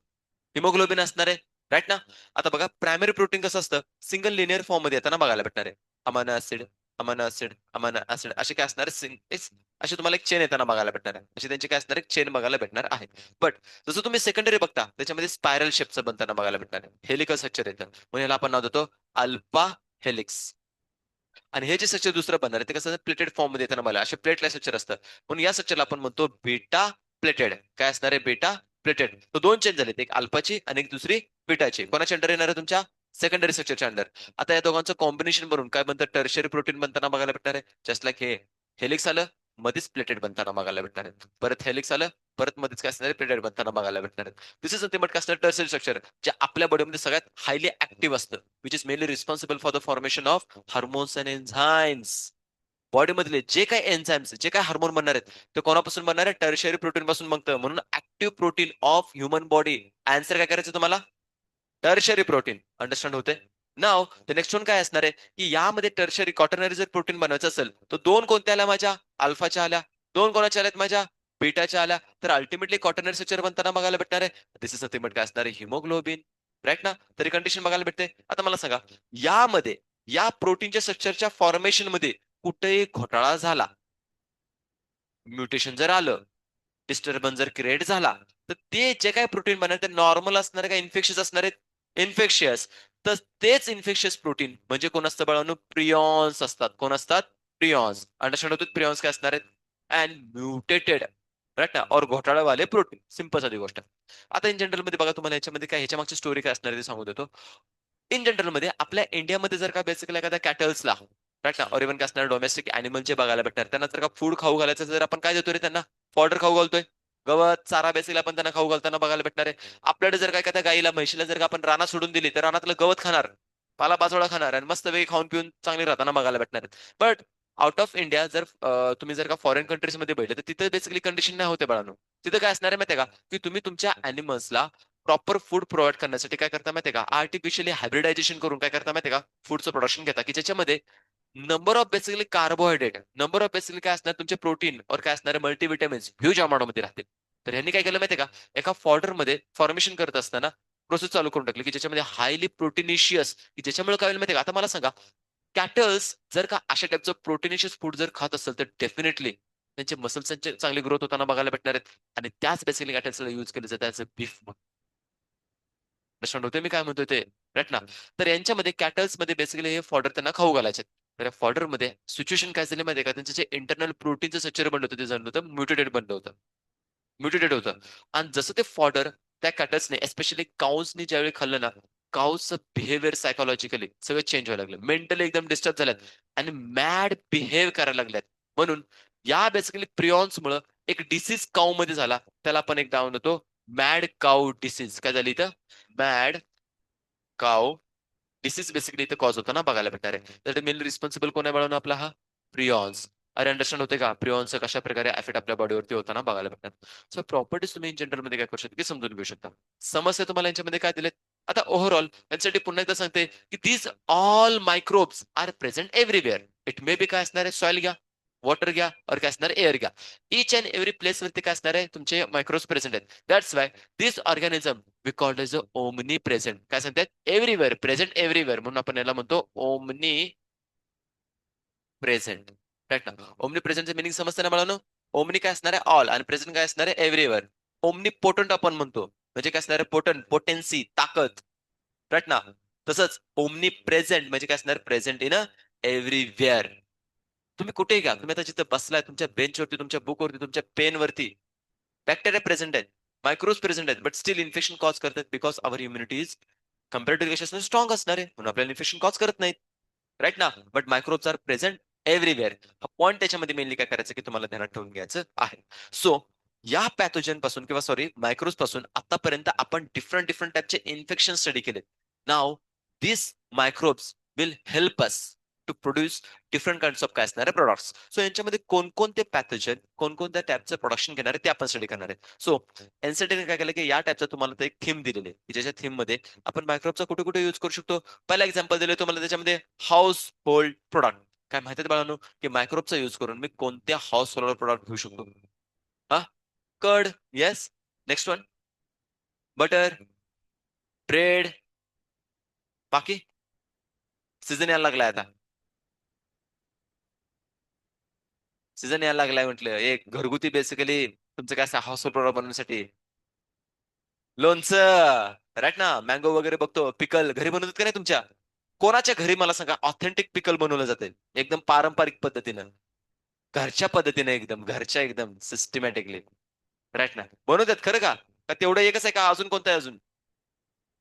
हिमोग्लोबिन असणार आहे. राईट ना? आता बघा प्रायमरी प्रोटीन कसं असतं? सिंगल लिनियर फॉर्म मध्ये येताना बघायला भेटणार आहे. अमानो ऍसिड, अमानो ऍसिड, अमानो ऍसिड असे काय असणार आहे? असे तुम्हाला एक चेन येताना बघायला भेटणार आहे. असे त्यांचे काय असणार आहे? चेन बघायला भेटणार आहे. बट जसं तुम्ही सेकंडरी बघता त्याच्यामध्ये स्पायरल शेपचं बनताना बघायला भेटणार आहे. हेलिकल स्ट्रक्चर येतं म्हणून याला आपण नाव देतो अल्फा हेलिक्स. आणि हे जे स्ट्रक्चर दुसरं बनणार आहे ते कसं प्लेटेड फॉर्म मध्ये येताना मला असे प्लेटला स्ट्रक्चर असतं. म्हणून या स्ट्रक्चरला आपण म्हणतो बीटा प्लेटेड. काय असणार आहे? Beta pleated. तो दोन चेंज झालेत, एक अल्फाची आणि एक दुसरी बीटाची. कोणाच्या अंडर येणार आहे? तुमच्या सेकंडरी स्ट्रक्चरच्या अंडर. आता या दोघांचं कॉम्बिनेशन बनून काय बनतं? टर्शरी प्रोटीन बनताना बघायला भेटणार आहे. जस्ट लाईक हे हेलिक्स आलं, मध्येच प्लेटेड बनताना बघायला भेटणार आहे. परत हेलिक्स आलं, परत मध्येच काय असणार आहे? प्लेटेड बनताना बघायला भेटणार आहे. दिस इज अल्टिमेट काय असणार? टर्शरी स्ट्रक्चर जे आपल्या बॉडीमध्ये सगळ्यात हायली ऍक्टिव्ह असतं, which is mainly responsible for the formation of hormones and enzymes. बॉडीमधले जे काही एन्झाइम्स जे काही हार्मोन बनणार आहेत ते कोणापासून बनणार आहे? टर्शरी प्रोटीन पासून बनतं. म्हणून active protein of human body. Answer काय करायचं तुम्हाला? Tertiary protein. अंडरस्टँड होते? नाव द नेक्स्ट वन काय असणार आहे, की यामध्ये टर्शरी क्वाटर्नरी जर प्रोटीन बनवायचं असेल तर दोन कोणत्या आल्या माझ्या? अल्फाच्या आल्या. दोन कोणाच्या आल्यात माझ्या? बीटाच्या आल्या. तर अल्टिमेटली क्वाटर्नरी स्ट्रक्चर बनताना बघायला भेटणार आहे. दिस इज अल्टिमेट काय असणार आहे? हिमोग्लोबिन. राईट ना? तरी कंडिशन बघायला भेटते. आता मला सांगा, यामध्ये या प्रोटीनच्या स्ट्रक्चरच्या फॉर्मेशन मध्ये कुठेही घोटाळा झाला, म्युटेशन जर आलं, डिस्टर्बन्स जर क्रिएट झाला, तर ते जे काही प्रोटीन बनणार ते नॉर्मल असणार आहे का इन्फेक्शियस असणार आहेत? इन्फेक्शियस. तर तेच इन्फेक्शियस प्रोटीन म्हणजे कोण असतं बाळांनो? प्रियॉन्स असतात. कोण असतात? प्रियॉन्स. अंडरस्टँड होतो? प्रियॉन्स काय असणार आहेत? And mutated. राईट ना? और घोटाळावाले प्रोटीन. सिंपल साधी गोष्ट. आता इन जनरल मध्ये बघा तुम्हाला याच्यामध्ये काय ह्याच्या मागची स्टोरी काय असणार आहे ते सांगू देतो. इन जनरल मध्ये आपल्या इंडियामध्ये जर का बेसिकली एखाद्या कॅटल्सला राईट ना, और इव्हन काय असणार डोमेस्टिक अॅनिमल जे बघायला भेटणार त्यांना जर का फूड खाऊ घालायचं जर आपण काय देतो रे त्यांना? फॉडर खाऊ घालतोय. गवत चारा बेसिकली आपण त्यांना खाऊ घालताना बघायला भेटणार आहे. आपल्याकडे जर काय त्या गाईला म्हशीला जर का आपण रानात सोडून दिली तर रानातलं गवत खाणार, पाला पाचोळा खाणार आणि मस्त वेळी खाऊन पिऊन चांगली राहताना बघायला भेटणार आहेत. बट आउट ऑफ इंडिया जर तुम्ही जर का फॉरेन कंट्रीज मध्ये बघितलं तर तिथे बेसिकली कंडिशन नाही होते बाळांनो. तिथे काय असणार आहे माहितीये का, की तुम्ही तुमच्या अॅनिमल्सला प्रॉपर फूड प्रोव्हाइड करण्यासाठी काय करता माहितीये का, आर्टिफिशियली हायब्रिडायझेशन करून काय करता माहितीये का, फूडचं प्रोडक्शन घेता की ज्याच्यामध्ये number of basically carbohydrate, number of basically काय असणार तुमचे प्रोटीन और काय असणार मल्टीविटॅमिन्स ह्यूज अमाउंट मध्ये राहतील. तर यांनी काय केलं माहितीये का, एका फॉर्डर मध्ये फॉर्मेशन करत असताना प्रोसेस चालू करून टाकली की ज्याच्यामध्ये हायली प्रोटिनिशियस, की ज्याच्यामुळे काय होईल माहितीये का, आता मला सांगा, कॅटल्स जर का अशा टाईपचं प्रोटिनिशियस फूड जर खात असेल तर डेफिनेटली त्यांचे मसल्स चांगली ग्रोथ होताना बघायला भेटणार आहेत आणि त्याच बेसिकली कॅटल्सला युज केलं जातं ऍज अ बीफ. अंडरस्टँड होते मी काय म्हणतोय ते, राईट ना. तर यांच्यामध्ये कॅटल्स मध्ये बेसिकली हे फॉडर त्यांना खाऊ घालायचे. तर या फॉडर मध्ये सिच्युएशन काय झाली माहितीये का, त्यांचं जे इंटरनल प्रोटीनचं स्ट्रक्चर बनलं होतं ते झालं होतं म्युटेटेड बनलं होतं, म्युटेटेड होतं. आणि जसं ते फॉडर त्या कॅटल्सने एस्पेशली काउन्सनी ज्यावेळी खाल्लं ना, काउचं बिहेवियर सायकोलॉजिकली सगळं चेंज व्हायला लागलं, मेंटली एकदम डिस्टर्ब झाल्यात आणि मॅड बिहेव करायला लागल्यात. म्हणून या बेसिकली प्रियॉन्स मुळे एक डिसीज काऊ मध्ये झाला, त्याला आपण एक नाव देतो मॅड काऊ डिसीज. काय झाली इथं, मॅड काऊ डिसीज बेसिकली इथे कॉज होतो ना बघायला भेटणार आहे. तर मेन रिस्पॉन्सिबल कोण आहे बाळांनो, आपला हा प्रियॉन्स. अरे अंडरस्टँड होते का, प्रियॉन्स कशा प्रकारे इफेक्ट आपल्या बॉडीवरती होताना बघायला भेटणार. सो प्रॉपर्टीज तुम्ही इन जनरल मध्ये काय करू शकता की समजून घेऊ शकता. समस्या तुम्हाला यांच्यामध्ये काय दिलेत, आता ओव्हरऑल यांच्यासाठी पुन्हा एकदा सांगते की these all microbes are present everywhere. It may be काय असणार आहे, सॉइल घ्या, वॉटर घ्या, और काय असणार एअर घ्या, इच अँड एव्हरी प्लेस वरती काय असणार आहे तुमचे मायक्रोब्स प्रेझेंट आहेत. That's why this organism we called as a omni present. काय सांगतात एव्हरीवेअर, प्रेझेंट एव्हरीवेअर, म्हणून आपण याला म्हणतो ओमनी प्रेझेंट. राईट ना. ओमनी प्रेझेंटचं मिनिंग समजतं ना बाळांनो. ओमनी काय असणार आहे ऑल आणि प्रेझेंट काय असणार आहे एव्हरीवेअर. ओमनी पोटंट आपण म्हणतो म्हणजे काय असणार आहे पोटंट, पोटेन्सी, ताकद. राईट ना. तसंच ओमनी प्रेझेंट म्हणजे काय असणार, प्रेझेंट इन अ एव्हरीवेअर. तुम्ही कुठेही घ्या, तुम्ही आता जिथं बसलाय तुमच्या बेंचवरती, तुमच्या बुकवरती, तुमच्या पेनवरती, बॅक्टेरिया प्रेझेंट आहेत, मायक्रोज प्रेझेंट आहेत, बट स्टील इन्फेक्शन कॉज करतात because our immunity is comparative strong असणार आहे म्हणून आपल्याला इन्फेक्शन कॉज करत नाहीत. राईट ना. But microbes are present everywhere. हा पॉईंट त्याच्यामध्ये मेनली काय करायचं की तुम्हाला ध्यानात ठेवून घ्यायचं आहे. सो या पॅथोजन पासून किंवा सॉरी मायक्रोज पासून आतापर्यंत आपण डिफरंट डिफरंट टाइपचे इन्फेक्शन स्टडी केले. Now this microbes will help us to produce different kind of काय असणारे प्रोडक्ट्स. सो यांच्यामध्ये कोणकोणते पॅथोजन कोणकोणत्या टाईपचं प्रोडक्शन घेणार आहे ते आपण स्टडी करणार आहे. सो एनसीटीने काय केलं की या टाईपचं तुम्हाला एक थीम दिलेली आहे की ज्याच्या थीम मध्ये आपण मायक्रोबचा कुठे कुठे युज करू शकतो. पहिला एक्झाम्पल दिले तुम्हाला त्याच्यामध्ये हाऊस होल्ड प्रोडक्ट. काय माहिती बाळांनो की मायक्रोबचा युज करून मी कोणत्या हाऊस होल्ड प्रोडक्ट घेऊ शकतो. हा, curd, yes. Next one, butter, bread, बाकी सीझन यायला लागलाय आता, सीझन यायला लागलाय म्हटलं एक घरगुती बेसिकली तुमचं काय हाऊस होल्ड प्रोडक्ट बनवण्यासाठी. लोणचं, राईट ना. मँगो वगैरे बघतो, पिकल घरी बनवतात का नाही तुमच्या, कोणाच्या घरी मला सांगा ऑथेंटिक पिकल बनवलं जाते एकदम पारंपरिक पद्धतीनं, घरच्या पद्धतीने एकदम घरच्या एकदम सिस्टमॅटिकली. राईट ना. बनवतात खरं का, का तेवढं एकच आहे का अजून कोणतं आहे अजून,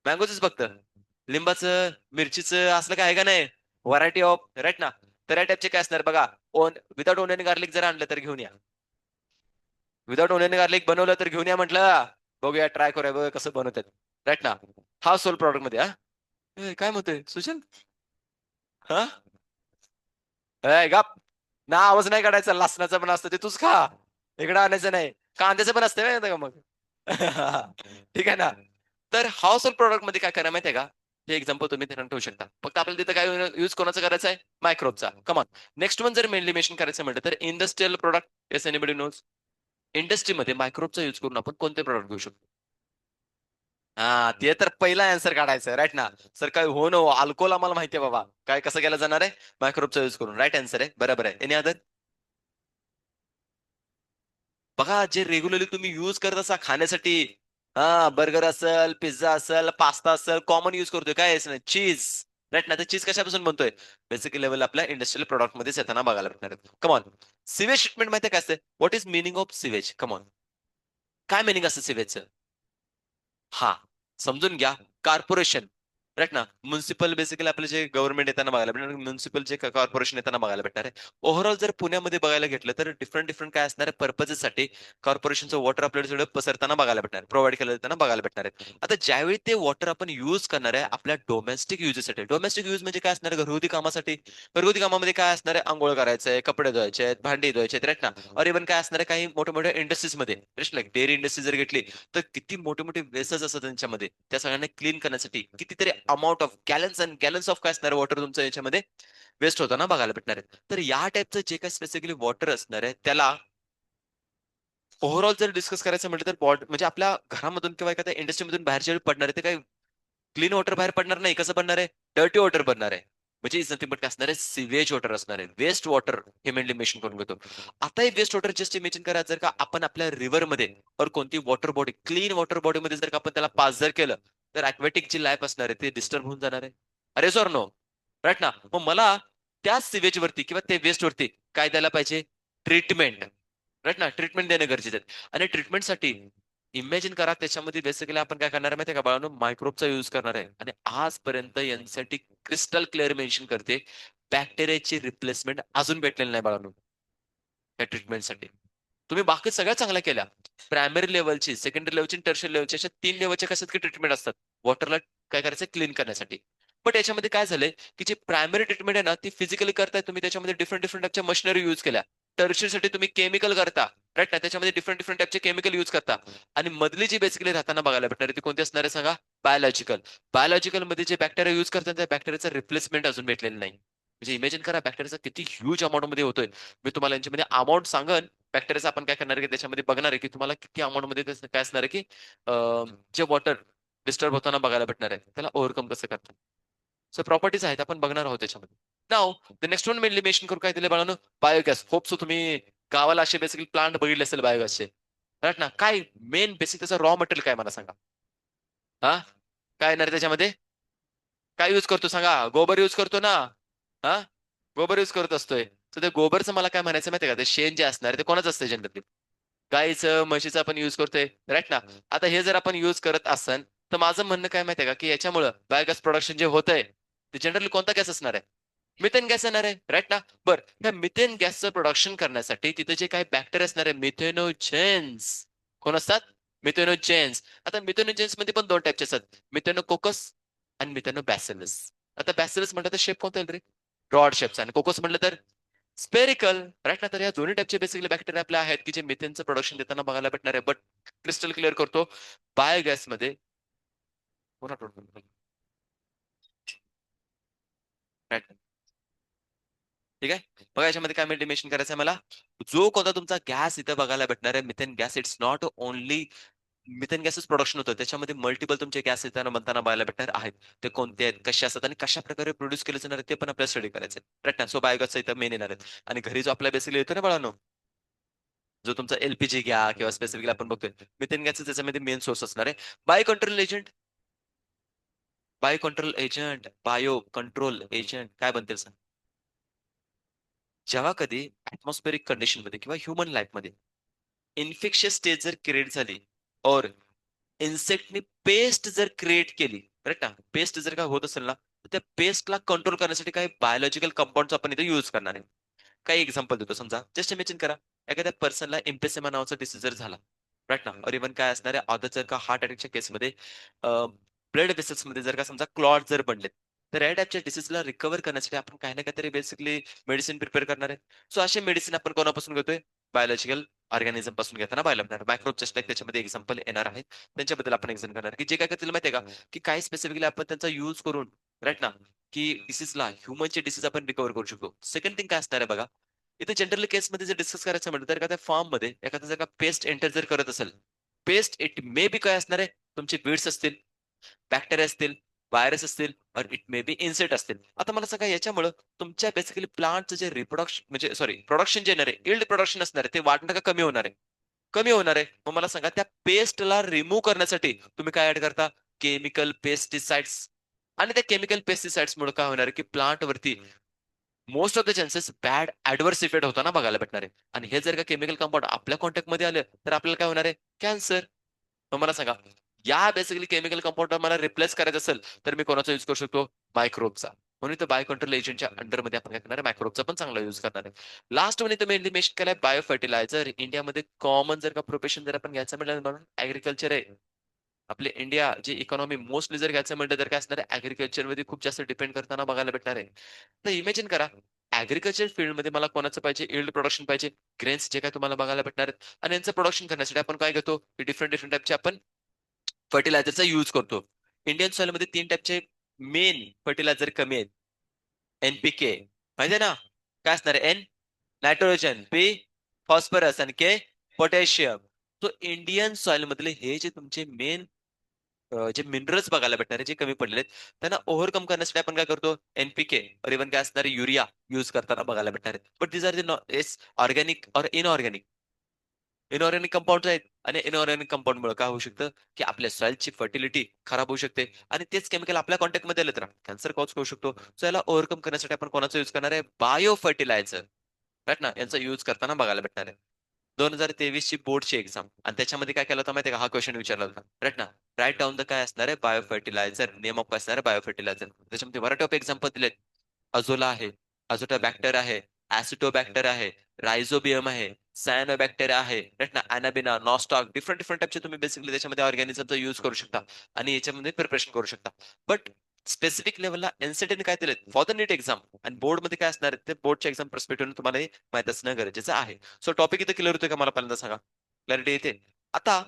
मँगोच फक्त, लिंबाचं मिरचीचं असलं काय आहे का नाही, व्हरायटी ऑफ. राईट ना. तर या टाईपचे काय असणार बघा, ओन विदाउट ओनियन गार्लिक जर आणलं तर घेऊन या, विदाउट ओनियन गार्लिक बनवलं तर घेऊन या म्हटलं, बघूया ट्राय करूया बघूया कसं बनवतात. राईट ना. हा सोल प्रॉडक्ट मध्ये हा काय म्हणतोय सुशील, हा गप ना, आवाज नाही काढायचा, लसणाचं पण असतं ते तूच खा, इकडं आणायचं नाही, कांद्याचं पण असतं माहिती का मग. ठीक आहे ना. तर हाऊस होल्ड प्रोडक्ट मध्ये काय करा माहितीये का, हे एक्झाम्पल तुम्ही ध्यानात ठेवू शकता. फक्त आपल्याला तिथं काय युज कोणाचा करायचा आहे, मायक्रोबचा. कमॉन. नेक्स्ट वन जर मेनली मेन्शन करायचं म्हटलं तर industrial product. Yes anybody knows. इंडस्ट्रीमध्ये मायक्रोबचा युज करून आपण कोणते प्रोडक्ट घेऊ शकतो. हा ते तर पहिला आन्सर काढायचं, राईट ना. सर काय हो नो अल्कोहोल आम्हाला माहिती आहे बाबा, काय कसं केलं जाणार आहे, मायक्रोबचा युज करून. राईट आन्सर आहे, बरोबर आहे. Any other. बघा जे रेग्युलरली तुम्ही युज करत असा खाण्यासाठी, हा बर्गर असेल, पिझ्झा असेल, पास्ता असेल, कॉमन युज करतोय काय चीज. राईट ना. तर चीज कशापासून बनतोय, बेसिक लेवल आपल्या इंडस्ट्रियल प्रोडक्ट मध्ये येताना बघायला भेटणार. कमॉन. सिवेज ट्रीटमेंट माहिती काय असते, what is meaning of sewage, come on. काय मिनिंग असतं सिवेजचं. हा, समजून घ्या. कॉर्पोरेशन, राईट ना. म्युन्सिपल बेसिकली आपले जे गव्हर्नमेंट येताना बघायला भेटणार, म्युन्सिपल जे कॉर्पोरेशन येताना बघायला भेटणार आहे. ओव्हरऑल जर पुण्यामध्ये बघायला घेतलं तर डिफरंट डिफरंट काय असणार आहे पर्पजेससाठी कॉर्पोरेशनचं वॉटर आपल्याला सगळं पसरताना बघायला भेटणार, प्रोव्हाइड केलं जाताना बघायला भेटणार आहे. आता ज्यावेळी ते वॉटर आपण युज करणार आहे आपल्या डोमेस्टिक युजेससाठी, डोमेस्टिक यूज म्हणजे काय असणार आहे घरगुती कामासाठी. घरगुती कामामध्ये काय असणार आहे आंघोळ करायचंय, कपडे धुवायचे आहेत, भांडी धुवायचे आहेत, राईट ना. और इव्हन काय असणार आहे काही मोठ्या मोठ्या इंडस्ट्रीजमध्ये, लाईक डेअरी इंडस्ट्री जर घेतली तर किती मोठे मोठे वेसल्स असतात त्यांच्यामध्ये, त्या सगळ्यांना क्लीन करण्यासाठी कितीतरी अमाऊंट ऑफ गॅलन्स अँड गॅलन्स ऑफ काय असणार वॉटर तुमचं याच्यामध्ये वेस्ट होताना बघायला भेटणार आहे. तर या टाईपचं जे काही स्पेसिफिकली वॉटर असणार आहे त्याला ओव्हरऑल जर डिस्कस करायचं म्हटलं तर म्हणजे आपल्या घरामधून किंवा एखाद्या इंडस्ट्रीमधून बाहेरच्या वेळी पडणार आहे ते काही क्लीन वॉटर बाहेर पडणार नाही. कसं पडणार आहे? डर्टी वॉटर पडणार आहे. म्हणजे इज नथिंग बट काय असणार आहे सिवेज वॉटर असणार आहे, वेस्ट वॉटर हे मेनली मेन्शन करून घेतो. आता हे वेस्ट वॉटर जस्ट इमेजिन करा जर का आपण आपल्या रिव्हर मध्ये और कोणती वॉटर बॉडी क्लीन वॉटर बॉडीमध्ये जर का आपण त्याला पास जर केलं तर अक्वॅटिक जी लाईफ असणार आहे ते डिस्टर्ब होऊन जाणार आहे. अरे सॉर नो, राईट ना. मग मला त्या सिवेज वरती किंवा ते वेस्ट वरती काय द्यायला पाहिजे? ट्रीटमेंट, राईट ना. ट्रीटमेंट देणं गरजेचं आहे. आणि ट्रीटमेंटसाठी इमॅजिन करा त्याच्यामध्ये बेसिकली आपण काय करणार आहे माहिती आहे का बाळांनो, मायक्रोबचा युज करणार आहे. आणि आजपर्यंत यांसाठी क्रिस्टल क्लिअर मेन्शन करते बॅक्टेरियाची रिप्लेसमेंट अजून भेटलेली नाही बाळांनो त्या ट्रीटमेंटसाठी. तुम्ही बाकी सगळ्या चांगल्या केल्या, प्रायमरी लेवलची, सेकंडरी लेवलची, टर्शरी लेवलची अशा 3 लेवलच्या कशात की ट्रीटमेंट असतात वॉटरला काय करायचं क्लीन करण्यासाठी. पण याच्यामध्ये काय झालंय की जी प्रायमरी ट्रीटमेंट आहे ना ती फिजिकली करताय तुम्ही, त्याच्यामध्ये डिफरंट डिफरंट टाईपच्या मशिनरी युज केल्या. टर्शरीसाठी तुम्ही केमिकल करता, राईट ना, त्याच्यामध्ये डिफरंट डिफरंट टाईपचे केमिकल युज करता. आणि मधली जी बेसिकली राहताना बघायला भेटणार ती कोणती असणार आहे सांगा? बायोलॉजिकल. बायोलॉजिकल मध्ये जे बॅक्टेरिया युज करतात त्या बॅक्टेरियाचा रिप्लेसमेंट अजून भेटलेलं नाही. म्हणजे इमॅजिन करा बॅक्टेरियाचा किती ह्यूज अमाऊंट मध्ये होतोय. मी तुम्हाला यांच्यामध्ये अमाऊंट सांगन बॅक्टेरियाचा, आपण काय करणार आहे की त्याच्यामध्ये बघणार आहे की तुम्हाला किती अमाऊंट मध्ये काय असणार आहे की जे वॉटर डिस्टर्ब होताना बघायला भेटणार आहे त्याला ओव्हरकम कसं करतात. सो प्रॉपर्टीज आहेत आपण बघणार आहोत त्याच्यामध्ये. नाव the next one mainly mention करू काय दिले बाळांनो? बायोगॅस. होप सो तुम्ही गावाला असे बेसिकली प्लांट बघितले असेल बायोगॅसचे, राईट ना. काय मेन बेसिक त्याचं रॉ मटेरियल काय मला सांगा? हा, काय येणार आहे त्याच्यामध्ये? काय युज करतो सांगा? गोबर युज करतो ना. हा, गोबर युज करत असतोय. तर ते गोबरचं मला काय म्हणायचं माहितीये का, ते शेण जे असणार ते कोणाचं असतं जनरली? गाईचं म्हशीचं आपण युज करतोय, राईट ना. आता हे जर आपण युज करत असन तर माझं म्हणणं काय माहितीये का की याच्यामुळं बायोगॅस प्रोडक्शन जे होतंय ते जनरली कोणता गॅस असणार आहे? मिथेन गॅस येणार आहे, राईट ना. बर, ह्या मिथेन गॅसचं प्रोडक्शन करण्यासाठी तिथे जे काही बॅक्टेरिया असणार आहे मिथेनोजेन्स, कोण असतात? मिथेनोजेन्स. आता मिथेनोजेन्स मध्ये पण दोन टाईपचे असतात, मिथेनोकोकस आणि मिथेनोबॅसिलस. आता बॅसिलस म्हटलं तर शेप कोणता येईल रे? रॉड शेपचा. आणि कोकोस म्हटलं तर स्पेरिकल, राईट ना. तर या दोन्ही टाईपचे बेसिकली बॅक्टेरिया आपले आहेत की जे मिथेनचं प्रोडक्शन देताना बघायला भेटणार आहे. बट क्रिस्टल क्लिअर करतो बायोगॅसमध्ये राईट. ठीक आहे. बघा याच्यामध्ये काय मेन्शन करायचं आहे मला? जो कोणता तुमचा गॅस इथं बघायला भेटणार आहे methane gas, it's not only methane गॅसच प्रोडक्शन होतं, त्याच्यामध्ये मल्टिपल तुमचे गॅस येताना बनताना बघायला भेटणार आहेत. ते कोणते आहेत, कसे असतात आणि कशा प्रकारे प्रोड्यूस केले जाणार आहे ते पण आपल्याला स्टडी करायचं आहे, राईट ना. सो बायोगॅसचा इथं मेन येणार आहे. आणि घरी जो आपला बेसिकली येतो ना बाळांनो, जो तुमचा एलपीजी घ्या किंवा स्पेसिफिकली आपण बघतोय मिथेन गॅस त्याच्यामध्ये मेन सोर्स असणार आहे. Bio control agent, bio control agent, bio control agent काय बनतील सांग? जेव्हा कधी ऍटमॉस्फेरिक कंडिशन मध्ये किंवा ह्युमन लाईफ मध्ये इन्फेक्शियस स्टेज जर क्रिएट झाली और इन्सेक्टनी पेस्ट जर क्रिएट केली, करेक्ट ना, पेस्ट जर काय होत असेल ना तर त्या पेस्टला कंट्रोल करण्यासाठी काही बायोलॉजिकल कंपाऊंड आपण इथे युज करणार आहे. काही एक्झाम्पल देतो. समजा जस्ट इमेजिन करा एखाद्या पर्सनला एम्पेसेमा नावाचा डिसीज जर झाला, राईट ना. और इव्हन काय असणार आहे अदर जर का हार्ट अटॅकच्या केसमध्ये ब्लड वेसल्स मध्ये जर का समजा क्लॉट जर बनले तर या टाईपच्या डिसीजला रिकव्हर करण्यासाठी आपण काही ना काहीतरी बेसिकली मेडिसिन प्रिपेअर करणार आहे. सो असे मेडिसिन आपण कोणापासून घेतोय? बायोलॉजिकल ऑर्गॅनिझम पासून घेताना पाहायला मिळणार. मायक्रोब जस्ट लाईक त्याच्यामध्ये एक्झाम्पल येणार आहेत, त्यांच्याबद्दल आपण एक्झाम करणार की जे काय करतील माहितीये का की काय स्पेसिफिकली आपण त्यांचा युज करून, राईट ना, की डिसीजला ह्युमनचे डिसीज आपण रिकव्हर करू शकतो. सेकंड थिंग काय असणार आहे बघा, इथे जनरल केसमध्ये जर डिस्कस करायचं म्हटलं तर एखाद्या फॉर्म मध्ये एखादा जर का पेस्ट एंटर जर करत असेल, पेस्ट इट मे बी काय असणार आहे तुमचे बीड्स असतील, बॅक्टेरिया असतील, व्हायरस असतील, और इट मे बी इन्सेक्ट असतील. आता मला सांगा याच्यामुळं तुमच्या बेसिकली प्लांटचं जे रिप्रोडक्शन म्हणजे सॉरी प्रोडक्शन जे येणार आहे, इल्ड प्रोडक्शन असणार आहे ते वाढणार का कमी होणार आहे? कमी होणार आहे. मग मला सांगा त्या पेस्टला रिमूव्ह करण्यासाठी तुम्ही काय ऍड करता? Chemical pesticides. आणि त्या केमिकल पेस्टिसाइड्स मुळे काय होणार आहे की प्लांट वरती most of the chances bad adverse effect होताना बघायला भेटणार आहे. आणि हे जर का केमिकल कंपाऊंड आपल्या कॉन्टॅक्ट मध्ये आले तर आपल्याला काय होणार आहे? कॅन्सर. मग मला सांगा या बेसिकली केमिकल कंपाऊंड मला रिप्लेस करायचं असेल तर मी कोणाचा युज करू शकतो? मायक्रोबचा. म्हणून इथं बायो कंट्रोल एजंटच्या अंडरमध्ये आपण काय करणार आहे? मायक्रोबचा पण चांगला युज करणार आहे. लास्ट वन इथं मेनली मेन्शन केलाय बायो फर्टिलायझर. इंडियामध्ये कॉमन जर का प्रोफेशन जर आपण घ्यायचं म्हटलं म्हणून ऍग्रिकल्चर आहे. आपले इंडिया जे इकॉनॉमी मोस्टली जर घ्यायचं म्हटलं तर काय असणार आहे? ऍग्रिकल्चर मध्ये खूप जास्त डिपेंड करताना बघायला भेटणार आहे. तर इमॅजिन करा, ऍग्रिकल्चर फील्डमध्ये मला कोणाचं पाहिजे? इल्ड प्रोडक्शन पाहिजे. ग्रेन्स जे काय तुम्हाला बघायला भेटणार आहेत. आणि यांचं प्रोडक्शन करण्यासाठी आपण काय घेतो? डिफरंट डिफरंट टाईपचे आपण फर्टिलायझरचा युज करतो. इंडियन सॉइल मध्ये 3 टाईपचे मेन फर्टिलायझर कमी आहेत. NPK माहिती आहे ना? काय असणार आहे? एन नायट्रोजन, पी फॉस्फरस आणि के पोटॅशियम. तो इंडियन सॉइल मधले हे जे तुमचे मेन जे मिनरल्स बघायला भेटणार जे कमी पडलेले आहेत त्यांना ओव्हरकम करण्यासाठी आपण काय करतो? NPK और इव्हन काय असणार? युरिया युज करताना बघायला भेटणार आहेत. But this are the organic or inorganic. Inorganic compound आहेत आणि इनऑर्गॅनिक कंपाऊंड मुळे काय होऊ शकतं की आपल्या सॉइलची फर्टिलिटी खराब होऊ शकते आणि तेच केमिकल आपल्या कॉन्टॅक्ट मध्ये आले तर कॅन्सर कॉज करू शकतो. सो याला ओव्हरकम करण्यासाठी आपण कोणाचा युज करणार आहे? Bio fertiliser. राईट ना, यांचा युज करताना बघायला भेटणार आहे. 2023 ची बोर्डची एक्झाम आणि त्याच्यामध्ये काय केलं होतं माहिती का? हा क्वेश्चन विचारला होता. राईट ना, राईट डाऊन द काय असणार आहे? Bio fertiliser. नेम ऑफ काय असणार आहे? Bio fertiliser. त्याच्यामध्ये व्हरायटी ऑफ एक्झाम्पल दिलेत. अझोला आहे, अझोटाबॅक्टर आहे, ऍसिटोबॅक्टर आहे, रायझोबियम आहे, सायनोबॅक्टेरिया आहे, राईट ना, अॅनाबिना, नॉस्टॉक, डिफरंट डिफरंट टाईपचे तुम्ही बेसिकली त्याच्यामध्ये ऑर्गॅनिझमचा युज करू शकता आणि याच्यामध्ये प्रिपरेशन करू शकता. बट स्पेसिफिक लेवलला एनसीटीने काय दिले फॉर द नीट एक्झाम आणि बोर्ड मध्ये काय असणार आहे ते बोर्डच्या एक्झाम पर्स्पेक्टिव्ह तुम्हाला हे माहित असणं गरजेचं आहे. सो टॉपिक इथं क्लिअर होतोय का? मला पहिल्यांदा सांगा. क्लॅरिटी येते? आता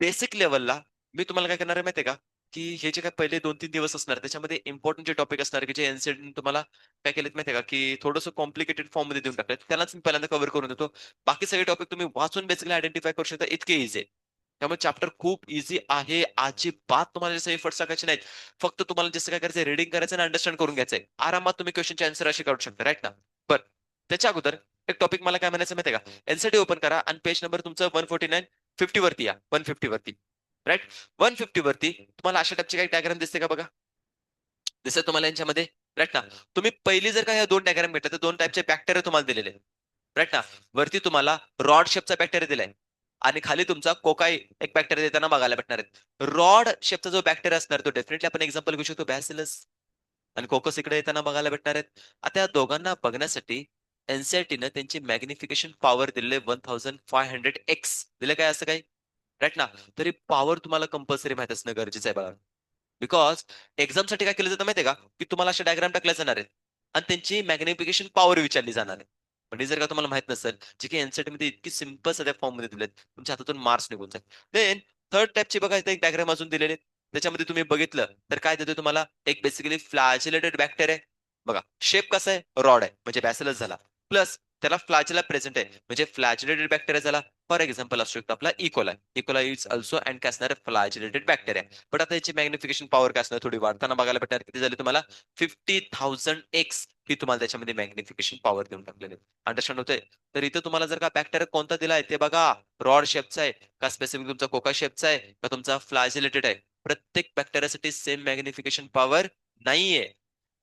बेसिक लेवलला मी तुम्हाला काय करणार आहे माहितीये का? की हे जे काय पहिले 2-3 दिवस असणार त्याच्यामध्ये इम्पॉर्टंट जे टॉपिक असणार की जे एनसीटी तुम्हाला काय केलेत माहितीये का? की थोडंसं कॉम्प्लिकेटेड फॉर्म मध्ये देऊन टाकलेत. त्यालाच मी पहिल्यांदा कव्हर करून देतो. बाकी सगळे टॉपिक तुम्ही वाचून बेसिकली आयडेंटिफाय करू शकता, इतके इझी आहे. त्यामुळे चॅप्टर खूप इझी आहे. अजिबात तुम्हाला जसं एफर्ट्स टाकायचे नाहीत. फक्त तुम्हाला जसं काय करायचं रीडिंग करायचं आणि अंडरस्टँड करून घ्यायचंय. आरामात तुम्ही क्वेश्चनचे आन्सर असे काढू शकता. राईट ना? बरं, त्याच्या अगोदर एक टॉपिक मला काय म्हणायचं माहितीये का? एनसीटी ओपन करा आणि पेज नंबर तुमचं 149 50 वरती या. 150 वरती. राईट? 150 वरती तुम्हाला अशा टाईपची काही डायग्राम दिसते का बघा? दिसत तुम्हाला यांच्यामध्ये? राईट ना? तुम्ही पहिली जर का या 2 डायग्राम भेटल्या तर 2 टाईपचे बॅक्टेरिया तुम्हाला दिलेले आहेत. राईट ना? वरती तुम्हाला रॉड शेपचा बॅक्टेरिया दिलाय आणि खाली तुमचा कोकाई एक बॅक्टेरिया देताना बघायला भेटणार आहेत. रॉड शेपचा जो बॅक्टेरिया असणार तो डेफिनेटली आपण एक्झाम्पल घेऊ शकतो बॅसिलस आणि कोकस इकडे येताना बघायला भेटणार आहेत. आता या दोघांना बघण्यासाठी एनसीआरटीनं त्यांची मॅग्निफिकेशन पॉवर दिले 1500x दिले काय असं काही? राईट ना? तरी पॉवर तुम्हाला कंपल्सरी माहित असणं गरजेचं आहे बघा. बिकॉज एक्झामसाठी काय केलं जातं माहितीये का? की तुम्हाला अशा डायग्राम टाकल्या जाणार आहेत आणि त्यांची मॅग्निफिकेशन पॉवर विचारली जाणार आहे. म्हणजे जर का तुम्हाला माहित नसेल, जे की एनसीटी मध्ये इतकी सिंपल सध्या फॉर्म मध्ये दिलेत, तुमच्या हातातून मार्क्स निघून जाईल. देन थर्ड टाईपची बघा इथे एक डायग्राम अजून दिलेले आहेत. त्याच्यामध्ये तुम्ही बघितलं तर काय देतो तुम्हाला? एक बेसिकली फ्लॅजिलेटेड बॅक्टेरिया आहे. बघा शेप कसा आहे? रॉड आहे म्हणजे बॅसिलस झाला. प्लस त्याला फ्लॅजिला प्रेझेंट आहे म्हणजे फ्लॅजिलेटेड बॅक्टेरिया झाला. फॉर एक्झाम्पल असू शकतो आपला E. coli. E. coli is also and काय असणार? फ्लॅजिलेटेड बॅक्टेरिया. बट आता याची मॅग्निफिकेशन पॉवर काय असणार? थोडी वाढताना बघायला भेटणार. किती झाली तुम्हाला? 50,000x ही तुम्हाला त्याच्यामध्ये मॅग्निफिकेशन पॉवर देऊन टाकलेली. अंडरस्टँड होतंय? तर इथं तुम्हाला जर का बॅक्टेरिया कोणता दिलाय ते बघा. रॉड शेपचा आहे का स्पेसिफिक तुमचा कोका शेपचा आहे का तुमचा फ्लॅजिलेटेड आहे? प्रत्येक बॅक्टेरियासाठी सेम मॅग्निफिकेशन पॉवर नाहीये.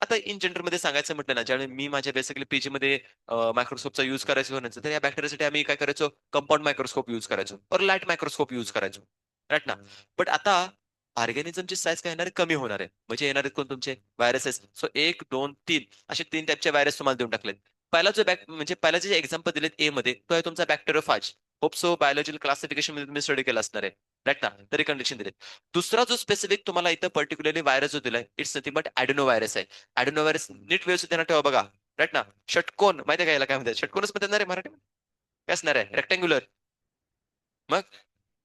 आता इन जनरल मध्ये सांगायचं म्हटलं ना, ज्यावेळी मी माझ्या बेसिकली पीजी मध्ये मायक्रोस्कोपचा युज करायचो म्हणायचं तर या बॅक्टेरियासाठी आम्ही काय करायचो? कंपाऊंड मायक्रोस्कोप युज करायचो और लाईट मायक्रोस्कोप युज करायचो. राईट ना? बट आता ऑर्गॅनिझमची साईज काय येणार आहे? कमी होणार आहे. म्हणजे येणार आहेत कोण तुमचे? व्हायरसेस. सो 1, 2, 3 असे 3 टाईपचे व्हायरस तुम्हाला देऊन टाकलेत. पहिला जो म्हणजे पहिला जे एक्झाम्पल दिलेत ए मध्ये तो आहे तुमचा बॅक्टेरियोफाज. होप सो बायोलॉजिकल क्लासिफिकेशन मध्ये तुम्ही स्टडी केला असणार आहे. राईट ना? तरी कंडिशन दिलेत. दुसरा जो स्पेसिफिक तुम्हाला इथं पर्टिक्युलरली व्हायरस जो दिलाय इट्स नथिंग बट ॲडिनो व्हायरस आहे. ॲडिनो व्हायरस नीट व्यवस्थित ध्यानात ठेवा बघा. राईट ना? षटकोन माहिती आहे का याला काय म्हणतात? षटकोनच म्हणतात ना रे मराठीमध्ये? काय असणार आहे? रेक्टँग्युलर. मग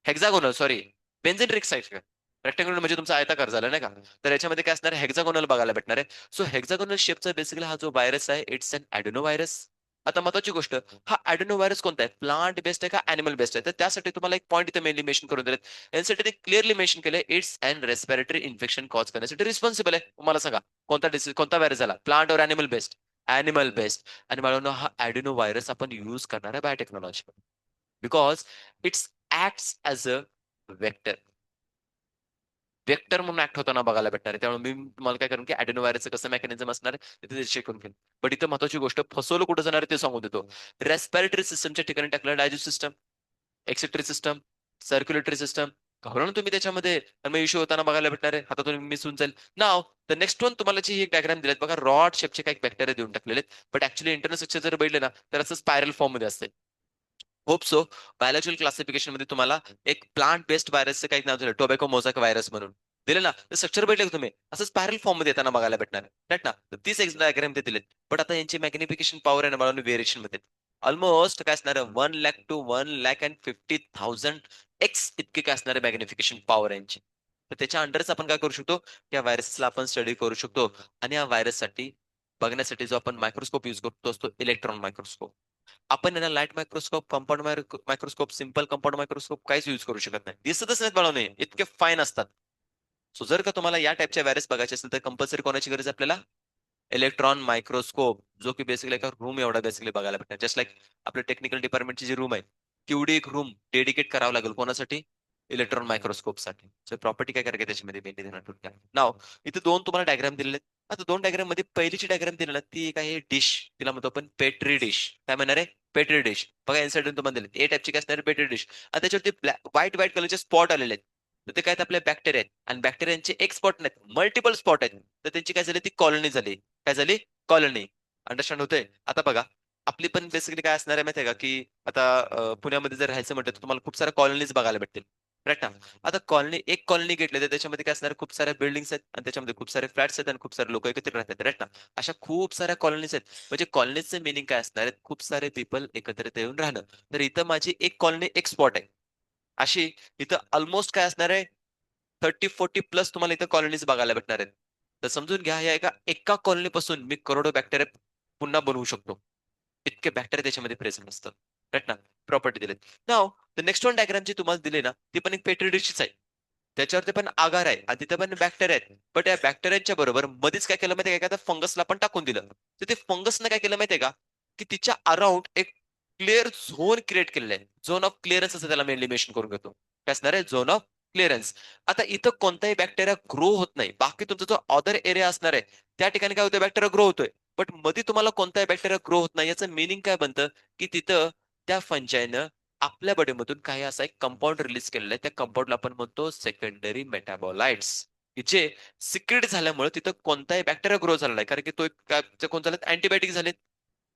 हेक्झागोनल सॉरी. बेन्झेंट्रिक साईज का? रेक्टँग्युलर म्हणजे तुमचा आयताकार झाला नाही का? तर याच्यामध्ये काय असणार? हेक्झागोनल बघायला भेटणार आहे. सो हेक्झागोनल शेपचा बेसिकली हा जो व्हायरस आहे इट्स अन ॲडिनो व्हायरस. आता महत्वाची गोष्ट, हा ॲडिनो व्हायरस कोणता आहे? प्लांट बेस्ड आहे का ॲनिमल बेस्ड आहे? तर त्यासाठी तुम्हाला एक पॉईंट इथे मेनली मेन्शन करून दिलेत. एनसीटीने क्लिअरली मेन्शन केलंय it's and respiratory infection cause करण्यासाठी रिस्पॉन्सिबल आहे. मला सांगा कोणता डिसीज कोणता व्हायरस झाला? प्लांट और ॲनिमल बेस्ड? Animal based. आणि बाळांनो हा ॲडिनो व्हायरस आपण युज करणार आहे biotechnology because it's acts as a vector. Vector म्हणून ऍक्ट होताना बघायला भेटणार आहे. त्यामुळे मी तुम्हाला काय करून की ॲडिनो व्हायरसचं कसं मेकॅनिझम असणार आहे ते चेक करून घेईन. बट इथं महत्वाची गोष्ट फसवलं कुठं जाणार आहे ते सांगून देतो. रेस्पिरेटरी सिस्टमच्या ठिकाणी टाकलं digest system, excretory system, circulatory system, घाबरून तुम्ही त्याच्यामध्ये आणि मग इश्यू होताना बघायला भेटणार आहे, हातातून मिस होऊन जाईल. नाव द नेक्स्ट वन तुम्हाला जी एक डायग्राम दिलेत बघा, रॉड शेपचे काही बॅक्टेरिया देऊन टाकलेले बट ऍक्च्युली इंटरनल स्ट्रक्चर जर बघितले ना तर असं स्पायरल फॉर्म मध्ये असते. होप सो बायोलॉजिकल क्लासिफिकेशन मध्ये तुम्हाला एक प्लांट बेस्ड व्हायरसचं काही नाव दिलं, टोबॅको मोझॅक व्हायरस म्हणून दिलं ना, तर स्ट्रक्चर भेटले का तुम्ही असं स्पायरल फॉर्म मध्ये येताना बघायला भेटणार राईट ना. तर तीच एक डायग्राम ते दिलेत, बट आता यांची मॅग्निफिकेशन पॉवर आहे ना मला व्हेरिएशन मध्ये ऑलमोस्ट काय असणार, 1 लाख टू 1,50,000 एक्स इतके काय असणार मॅग्निफिकेशन पॉवर यांची. तर त्याच्या अंडरच आपण काय करू शकतो, त्या व्हायरसला आपण स्टडी करू शकतो. आणि या व्हायरससाठी बघण्यासाठी जो आपण मायक्रोस्कोप युज करतो तो असतो इलेक्ट्रॉन मायक्रोस्कोप. आपण यांना light microscope, compound microscope, simple compound microscope काहीच युज करू शकत नाही, दिसतच नाहीत बाळाने, इतके फाईन असतात. सो जर का तुम्हाला या टाईपच्या व्हायरस बघायचे असेल तर कंपल्सरी कोणाची गरज आहे आपल्याला, इलेक्ट्रॉन मायक्रोस्कोप, जो की बेसिकली एका रूम एवढा बेसिकली बघायला भेटणार. जस्ट लाईक आपल्या टेक्निकल डिपार्टमेंटची जी रूम आहे तेवढी एक रूम डेडिकेट करावं लागेल कोणासाठी, इलेक्ट्रॉन मायक्रोस्कोप साठी. सो प्रॉपर्टी काय करायची त्याच्यामध्ये मेनली ध्यानात ठेवून घ्या. नाव इथे दोन तुम्हाला डायग्राम दिलेले आहेत. आता दोन डायग्राम मध्ये पहिलीची डायग्राम दिली ना ती एक आहे डिश, तिला म्हणतो आपण पेट्री डिश. काय म्हणणार आहे, पेट्री डिश. बघा इन्साइड तुम्हाला दिले ए टाईपची काय असणार पेट्री डिश. आणि त्याच्यावरती व्हाईट व्हाईट कलरचे स्पॉट आलेले आहेत. तर ते काय आहेत, आपले बॅक्टेरिया आहेत. आणि बॅक्टेरियांचे एक स्पॉट नाहीत, मल्टिपल स्पॉट आहेत. तर त्यांची काय झाली, ती कॉलनी झाली. काय झाली, कॉलनी. अंडरस्टँड होतंय. आता बघा आपली पण बेसिकली काय असणार आहे माहिती आहे का, की आता पुण्यामध्ये जर राहायचं म्हटलं तर तुम्हाला खूप साऱ्या कॉलनीज बघायला भेटतील राईट ना. आता कॉलनी, एक कॉलनी घेतली तर त्याच्यामध्ये काय असणार, खूप साऱ्या बिल्डिंग्स आहेत आणि त्याच्यामध्ये खूप सारे फ्लॅट्स आहेत आणि खूप सारे लोक एकत्र राहतात राईट ना. अशा खूप साऱ्या कॉलनीज आहेत. म्हणजे कॉलनीजचं मिनिंग काय असणार आहे, खूप सारे पीपल एकत्रित येऊन राहणं. तर इथं माझी एक कॉलनी एक स्पॉट आहे. अशी इथं ऑलमोस्ट काय असणार आहे, 30-40 प्लस तुम्हाला इथं कॉलनीज बघायला भेटणार आहेत. तर समजून घ्या या एका एका कॉलनीपासून मी करोडो बॅक्टेरिया पुन्हा बनवू शकतो. इतके बॅक्टेरिया त्याच्यामध्ये प्रेझेंट असतात राईट ना. प्रॉपर्टी दिलेत. Now the next one diagram जी तुम्हाला दिली ना ती पण एक पेट्री डिशच आहे. त्याच्यावरती पण आगार आहे आणि तिथे पण बॅक्टेरिया आहेत. पण त्या बॅक्टेरियाच्या बरोबर मध्येच काय केलं माहितीये का, फंगसला पण टाकून दिलं. तर ते फंगसनं काय केलं माहितीये का, की तिच्या अराउंड एक क्लिअर झोन क्रिएट केलेला आहे. झोन ऑफ क्लिअरन्स असं त्याला मेनली मेन्शन करून घेतो. काय असणार आहे, झोन ऑफ क्लिअरन्स. आता इथं कोणताही बॅक्टेरिया ग्रो होत नाही. बाकी तुमचा जो अदर एरिया असणार आहे त्या ठिकाणी काय होतं, बॅक्टेरिया ग्रो होतोय. बट मध्ये तुम्हाला कोणताही बॅक्टेरिया ग्रो होत नाही. याचं मिनिंग काय बनतं, की तिथं त्या फंजाईनं आपल्या बॉडीमधून काही असा एक कंपाऊंड रिलीज केलेला आहे. त्या कंपाऊंडला आपण म्हणतो सेकंडरी मेटाबोलाइट्स, की जे सिक्रेट झाल्यामुळे तिथं कोणताही बॅक्टेरिया ग्रो झाला नाही. कारण की तो एक काय कोण झालं, अँटीबायोटिक झाले.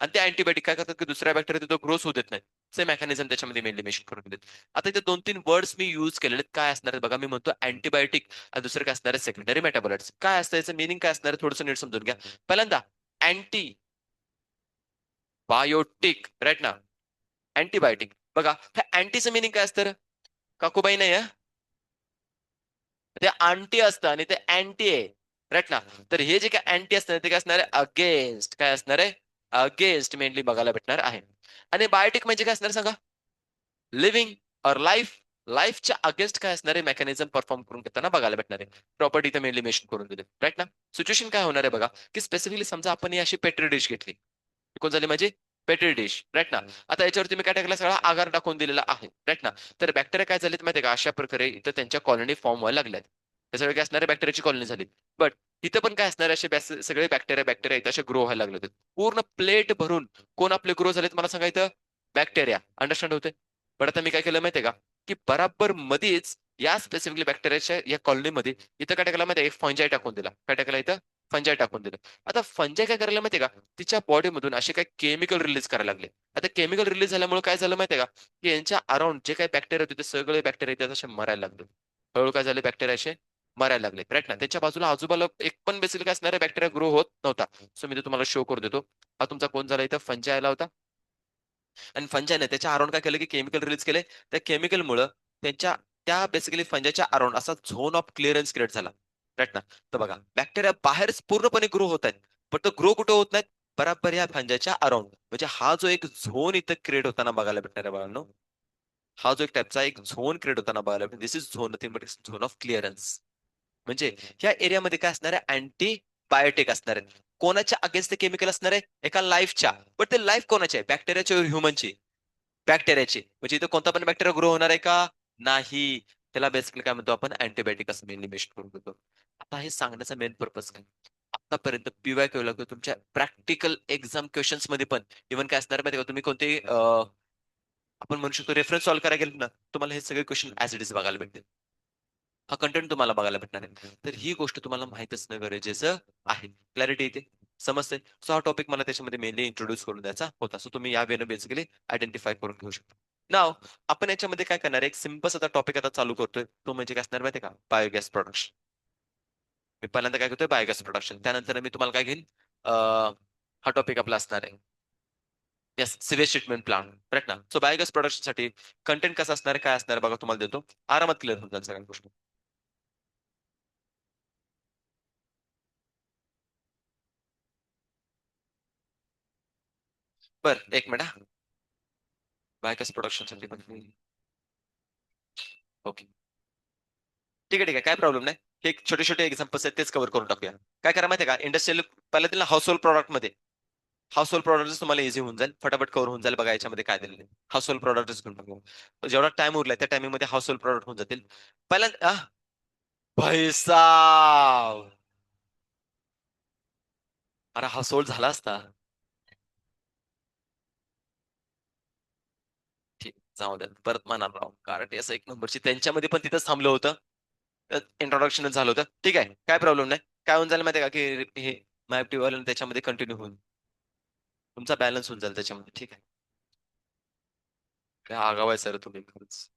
आणि ते अँटीबायोटिक काय करतात, की दुसऱ्या बॅक्टेरिया तिथं ग्रोथ होऊ देत नाही. सेम मेकॅनिझम त्याच्यामध्ये मेनली मेन्शन करून देत. आता इथे 2-3 वर्ड्स मी युज केलेले आहेत. काय असणार आहेत बघा, मी म्हणतो अँटीबायोटिक आणि दुसरं काय असणार आहे, सेकंडरी मेटाबोलाइट्स. काय असतं याचं मिनिंग, काय असणार आहे थोडंसं नीट समजून घ्या. पहिल्यांदा अँटी बायोटिक राईट ना, अँटीबायोटिक. बघा ह्या अँटीचं मिनिंग काय असतं, काकूबाई नाही हा, ते आंटी असतं आणि ते अँटी आहे राईट ना. तर हे जे काय अँटी असतं ते काय असणार आहे, अगेन्स्ट. काय असणार आहे, अगेन्स्ट मेनली बघायला भेटणार आहे. आणि बायोटिक म्हणजे काय असणार सांगा, लिव्हिंग और लाईफ, लाईफच्या अगेन्स्ट काय असणार आहे मेकॅनिझम परफॉर्म करून घेताना बघायला भेटणार आहे. प्रॉपर्टी इथं मेनली मेन्शन करून दिले राईट ना. सिच्युएशन काय होणार आहे बघा, की स्पेसिफिकली समजा आपण ही अशी पेट्री डिश घेतली. ही कोण झाली माझी, पेट्री डिश राईट ना. आता याच्यावरती मी काय टाकलं, सगळा आगार टाकून दिलेला आहे राईट ना. तर बॅक्टेरिया काय झालेत माहिती का, अशा प्रकारे इथं त्यांच्या कॉलनी फॉर्म व्हायला लागल्यात. त्याच्यामुळे काय असणारे बॅक्टेरियाची कॉलनी झाली. बट इथं पण काय असणार, असे सगळे बॅक्टेरिया बॅक्टेरिया इथं असे ग्रो व्हायला लागले. पूर्ण प्लेट भरून कोण आपले ग्रो झालेत मला सांगा, इथं बॅक्टेरिया. अंडरस्टँड होते. पण आता मी काय केलं माहितीये का, की बराबर मध्येच या स्पेसिफिकली बॅक्टेरियाच्या या कॉलनीमध्ये इथं काय टाकलं माहितीये, एक फंजाय टाकून दिला. काय टाकलं इथं, फंजाय टाकून दिलं. आता फंजाय काय करायला माहितीये का, तिच्या बॉडीमधून असे काही केमिकल रिलीज करायला लागले. आता केमिकल रिलीज झाल्यामुळे काय झालं माहितीये का, की यांच्या अराउंड जे काही बॅक्टेरिया होते ते सगळे बॅक्टेरिया इथे असे मरायला लागले. हळूहळू काय झाले, बॅक्टेरिया असे मरायला लागले राईट ना. त्याच्या बाजूला आजूबाजूला एक पण बेसिकली काय असणारे बॅक्टेरिया ग्रो होत नव्हता. सो मी ते तुम्हाला शो करू देतो. हा तुमचा कोण झाला इथं, फंजाय आला होता. आणि फंजाने त्याच्या अराउंड काय केलं, की केमिकल रिलीज केले. त्या केमिकलमुळं त्यांच्या त्या बेसिकली फंजाच्या अराउंड असा झोन ऑफ क्लिअरन्स क्रिएट झाला राईट ना. तर बघा बॅक्टेरिया बाहेर पूर्णपणे ग्रो होत आहेत, पण तो ग्रो कुठे होत नाहीत, बराबर या फंजाच्या अराउंड. म्हणजे हा जो एक झोन इथं क्रिएट होताना बघायला भेटणार आहे बाळांनो, हा जो एक टाईपचा एक झोन क्रिएट होताना बघायला भेटणार, this is zone nothing but zone of clearance. म्हणजे ह्या एरियामध्ये काय असणार आहे, अँटीबायोटिक असणार आहेत. कोणाच्या अगेन्स्ट ते केमिकल असणार आहे, एका लाईफच्या. पण ते लाईफ कोणाची आहे, बॅक्टेरियाची ह्युमनची, बॅक्टेरियाची. म्हणजे इथं कोणता पण बॅक्टेरिया ग्रो होणार आहे का, नाही. त्याला बेसिकली काय म्हणतो आपण, अँटीबायोटिक असं मेनली मेन्शन करून देतो. आता हे सांगण्याचा मेन पर्पज काय, आतापर्यंत पीवाय लागतो तुमच्या प्रॅक्टिकल एक्झाम क्वेश्चन्स मध्ये पण इव्हन काय असणार माहिती का, तुम्ही कोणते आपण म्हणू शकतो रेफरन्स सॉल्व्ह करायला गेले ना, तुम्हाला हे सगळे क्वेश्चन ऍज इट इज बघायला भेटतील. हा कंटेंट तुम्हाला बघायला भेटणार आहे. तर ही गोष्ट तुम्हाला माहित असणं गरजेचं आहे. क्लॅरिटी येते, समजते. सो हा टॉपिक मला त्याच्यामध्ये मेनली इंट्रोड्यूस करून द्यायचा होता. सो तुम्ही या वेळेला बेसिकली आयडेंटिफाय करून घेऊ शकता. नाव आपण याच्यामध्ये काय करणार आहे, एक सिम्पल असा टॉपिक आता चालू करतोय. तो म्हणजे काय असणार माहिती का, बायोगॅस प्रोडक्शन. मी पहिल्यांदा काय करतोय, बायोगॅस प्रोडक्शन. त्यानंतर मी तुम्हाला काय घेईन, हा टॉपिक आपला असणार आहे, yes, sewage treatment plant. Correct ना. सो बायोगॅस प्रोडक्शनसाठी कंटेंट कसं असणार आहे, काय असणार आहे बघा, तुम्हाला देतो. आरामात क्लिअर होऊन जाईल सगळ्या गोष्टी. बरं, एक मिनिट. बायोगॅस प्रोडक्शनसाठी पण ओके. ठीक आहे, ठीक आहे, काय प्रॉब्लेम नाही. हे छोटे छोटे एक्झाम्पल्स आहेत, तेच कव्हर करून टाकूया. काय करा माहिती आहे का, इंडस्ट्रियल पहिला दिला हाऊस होल्ड प्रॉडक्ट मध्ये. हाऊस होल्ड प्रॉडक्ट तुम्हाला इझी होऊन जाईल, फटाफट कव्हर होऊन जाईल. बघा याच्यामध्ये काय दिलेलं आहे, हाऊस होल्ड प्रॉडक्टच घेऊन टाकू. जेवढा टाइम उरलाय त्या टायमिंग मध्ये हाऊस होल्ड प्रॉडक्ट होऊन जातील. पहिल्यांदा भाई साब, अरे हाऊस होल्ड झाला असता. ठीक, जाऊ द्या, परत म्हणाल राव, कारण असं एक नंबरची त्यांच्यामध्ये पण तिथंच थांबलं होतं. इंट्रोडक्शनच झालं होतं. ठीक आहे, काय प्रॉब्लेम नाही. काय होऊन जाईल माहिती आहे का, की हे मॅप त्याच्यामध्ये कंटिन्यू होऊन तुमचा बॅलन्स होऊन जाईल त्याच्यामध्ये. ठीक आहे. काय आगाव आहे सर तुम्ही खरंच.